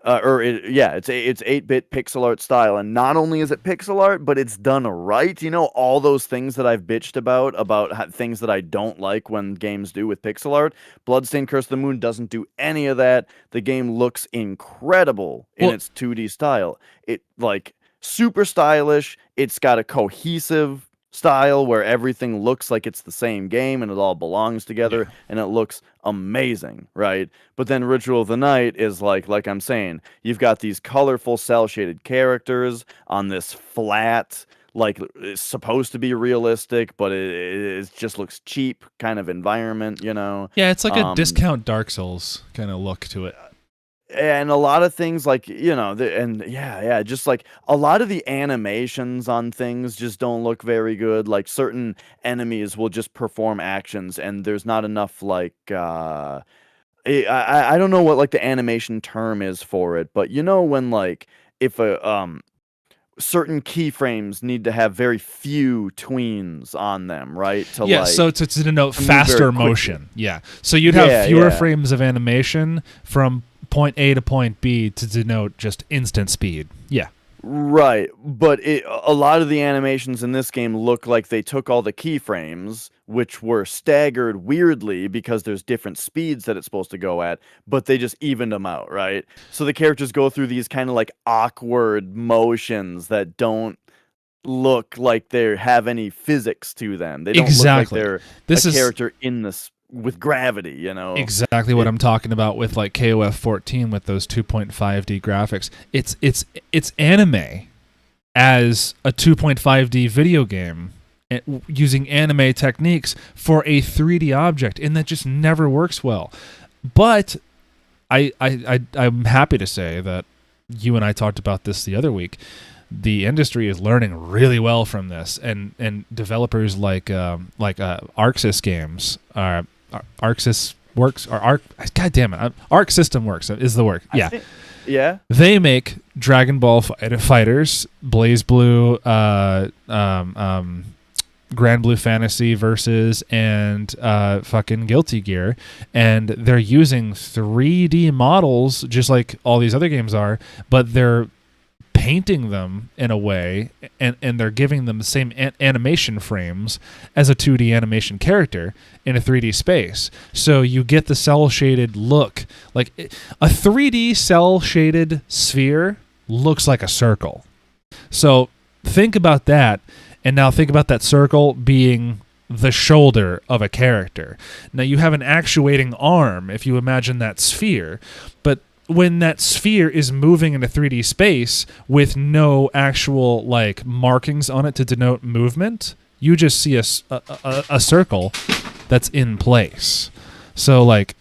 it's 8-bit pixel art style, and not only is it pixel art, but it's done right. You know, all those things that I've bitched about things that I don't like when games do with pixel art. Bloodstained Curse of the Moon doesn't do any of that. The game looks incredible in its 2D style. It like super stylish. It's got a cohesive style where everything looks like it's the same game and it all belongs together and it looks amazing, right? But then Ritual of the Night is like I'm saying, you've got these colorful cell shaded characters on this flat, like it's supposed to be realistic, but it just looks cheap kind of environment, you know? Yeah, it's like a discount Dark Souls kind of look to it. And a lot of things like, you know, just like a lot of the animations on things just don't look very good. Like certain enemies will just perform actions and there's not enough like, I don't know what like the animation term is for it, but you know, when like if certain keyframes need to have very few tweens on them, right? So to denote faster motion. Yeah. So you'd have fewer frames of animation from point A to point B to denote just instant speed. Yeah. Right. But a lot of the animations in this game look like they took all the keyframes, which were staggered weirdly because there's different speeds that it's supposed to go at, but they just evened them out, right? So the characters go through these kind of like awkward motions that don't look like they have any physics to them. They don't look like they're character in this with gravity, you know. Exactly what I'm talking about with like KOF 14 with those 2.5D graphics. It's anime as a 2.5D video game using anime techniques for a 3D object, and that just never works well. But I'm happy to say that you and I talked about this the other week. The industry is learning really well from this, and developers like Arxis games Arxis Works or God damn it, Arc System Works is the work. Yeah. They make Dragon Ball Fighters, Blaze Blue, Grand Blue Fantasy Versus, and fucking Guilty Gear, and they're using 3D models just like all these other games are, but they're painting them in a way, and they're giving them the same animation frames as a 2D animation character in a 3D space. So you get the cel-shaded look. Like a 3D cel-shaded sphere looks like a circle. So think about that, and now think about that circle being the shoulder of a character. Now you have an actuating arm if you imagine that sphere, but when that sphere is moving in a 3D space with no actual like markings on it to denote movement, you just see a circle that's in place. So like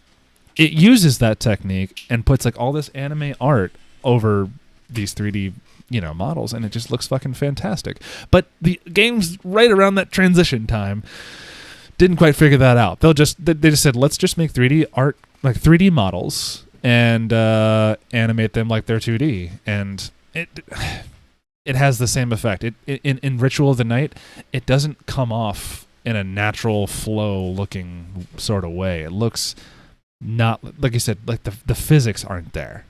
it uses that technique and puts like all this anime art over these 3D models, and it just looks fucking fantastic. But the game's right around that transition time didn't quite figure that out. They just said, let's just make 3D art, like 3D models, and animate them like they're 2D, and it has the same effect. In Ritual of the Night, it doesn't come off in a natural flow looking sort of way. It looks not, like you said, like the physics aren't there.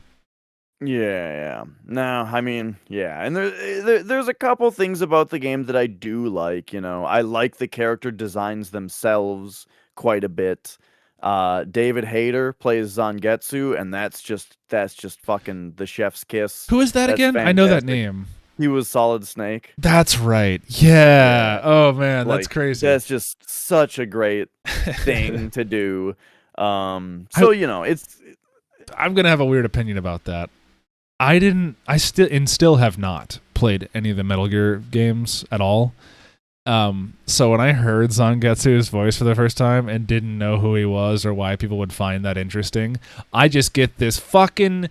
Yeah. No, I mean, yeah, and there's a couple things about the game that I do like. I like the character designs themselves quite a bit. David Hayter plays Zangetsu, and that's just fucking the chef's kiss. Who is that That's again? fantastic. I know that name. He was Solid Snake. That's right. Yeah. Oh man, that's crazy. That's just such a great thing to do. It's. I'm gonna have a weird opinion about that. I still have not played any of the Metal Gear games at all. So when I heard Zangetsu's voice for the first time and didn't know who he was or why people would find that interesting, I just get this fucking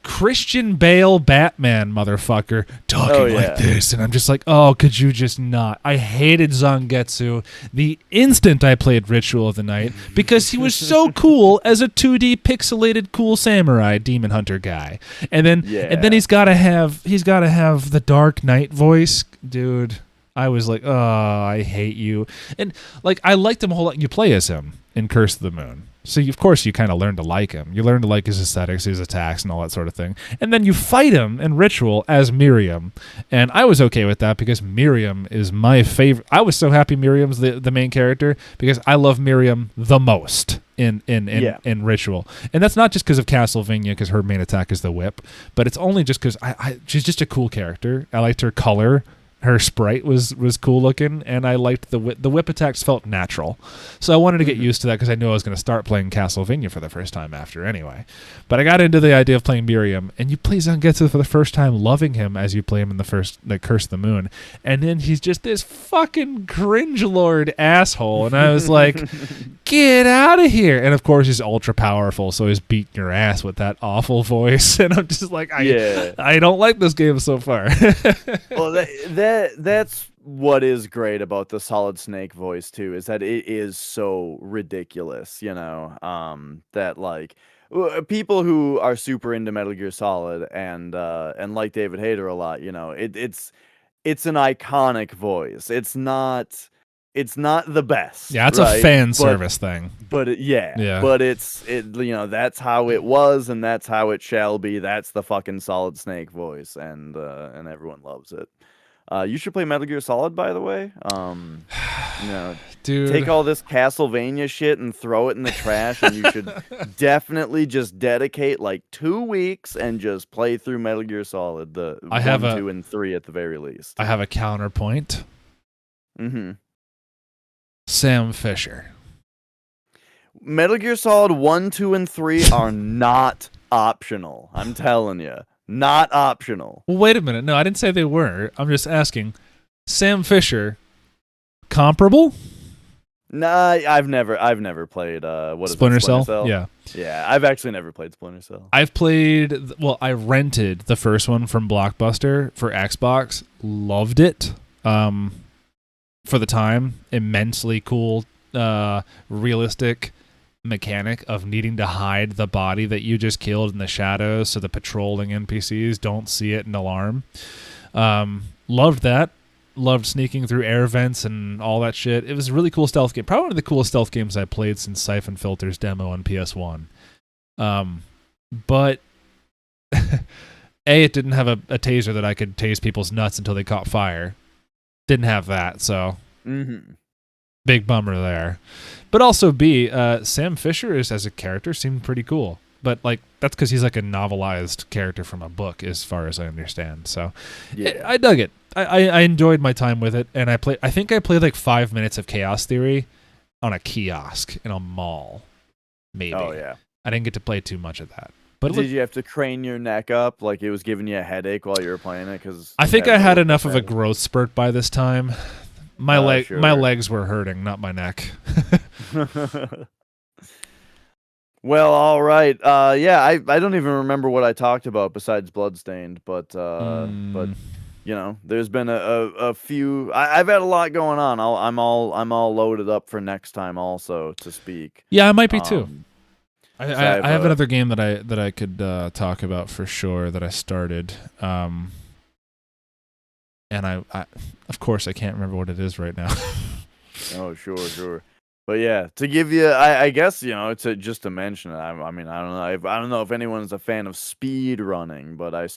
Christian Bale Batman motherfucker talking like this, and I'm just like, oh, could you just not? I hated Zangetsu the instant I played Ritual of the Night because he was so cool as a 2D pixelated cool samurai demon hunter guy, and then he's gotta have the Dark Knight voice, dude. I was like, oh, I hate you. And like, I liked him a whole lot. You play as him in Curse of the Moon. So, of course, you kind of learn to like him. You learn to like his aesthetics, his attacks, and all that sort of thing. And then you fight him in Ritual as Miriam. And I was okay with that because Miriam is my favorite. I was so happy Miriam's the main character because I love Miriam the most in Ritual. And that's not just because of Castlevania, because her main attack is the whip. But it's only just because she's just a cool character. I liked her color. Her sprite was cool looking, and I liked the whip attacks felt natural. So I wanted to get used to that because I knew I was going to start playing Castlevania for the first time after anyway. But I got into the idea of playing Miriam, and you play Zangetsu for the first time, loving him as you play him in the first Curse of the Moon, and then he's just this fucking cringe lord asshole, and I was like, get out of here! And of course he's ultra powerful, so he's beating your ass with that awful voice, and I'm just like, I don't like this game so far. Well, that's what is great about the Solid Snake voice too, is that it is so ridiculous, that like people who are super into Metal Gear Solid and like David Hayter a lot, it's an iconic voice. It's not the best. Yeah, it's right? a fan service thing. But but it's that's how it was, and that's how it shall be. That's the fucking Solid Snake voice, and everyone loves it. You should play Metal Gear Solid, by the way. Dude, take all this Castlevania shit and throw it in the trash, and you should definitely just dedicate like 2 weeks and just play through Metal Gear Solid, the 1, 2, and 3 at the very least. I have a counterpoint. Mm-hmm. Sam Fisher. Metal Gear Solid 1, 2, and 3 are not optional. I'm telling you. Not optional. Well, wait a minute. No, I didn't say they were. I'm just asking. Sam Fisher, comparable? Nah, I've never played Splinter Cell? Yeah, I've actually never played Splinter Cell. I rented the first one from Blockbuster for Xbox. Loved it. For the time, immensely cool, realistic mechanic of needing to hide the body that you just killed in the shadows so the patrolling NPCs don't see it and alarm. Loved that. Loved sneaking through air vents and all that shit. It was a really cool stealth game. Probably one of the coolest stealth games I played since Siphon Filter's demo on PS1. But it didn't have a taser that I could tase people's nuts until they caught fire. Didn't have that, so big bummer there. But also B, Sam Fisher as a character seemed pretty cool. But like that's because he's like a novelized character from a book, as far as I understand. So I dug it. I enjoyed my time with it, and I think I played like 5 minutes of Chaos Theory on a kiosk in a mall. Maybe. Oh yeah. I didn't get to play too much of that. But Did you have to crane your neck up like it was giving you a headache while you were playing it? Because I think I had enough of a growth spurt by this time. My Sure. my legs were hurting, not my neck. Well, all right. Yeah, I don't even remember what I talked about besides Bloodstained, but you know, there's been a few. I've had a lot going on. I'm all loaded up for next time also to speak. Yeah, I might be too. I I have another game that I could talk about for sure that I started. And I of course I can't remember what it is right now. Oh, sure. But yeah, to give you, I guess, you know, just to mention it. I mean, I don't know. I don't know if anyone's a fan of speed running, but I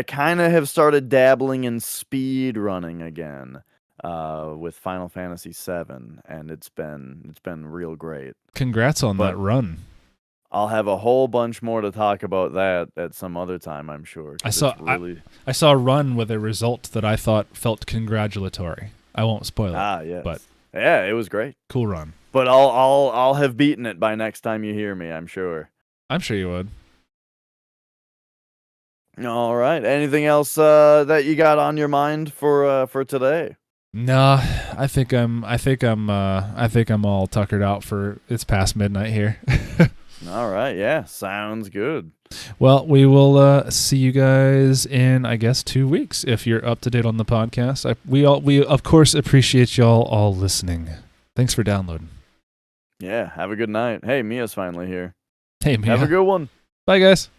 kind of have started dabbling in speed running again, with Final Fantasy VII, and it's been real great. Congrats on that run. I'll have a whole bunch more to talk about that at some other time, I'm sure. I saw a run with a result that I thought felt congratulatory. I won't spoil it. Yes. But yeah, it was great. Cool run. But I'll have beaten it by next time you hear me, I'm sure. I'm sure you would. All right. Anything else that you got on your mind for today? No, I think I'm all tuckered out for it's past midnight here. All right. Yeah, sounds good. Well, we will see you guys in, I guess, 2 weeks if you're up to date on the podcast. We of course appreciate y'all all listening. Thanks for downloading. Yeah, have a good night. Hey, Mia's finally here. Hey, Mia. Have a good one. Bye, guys.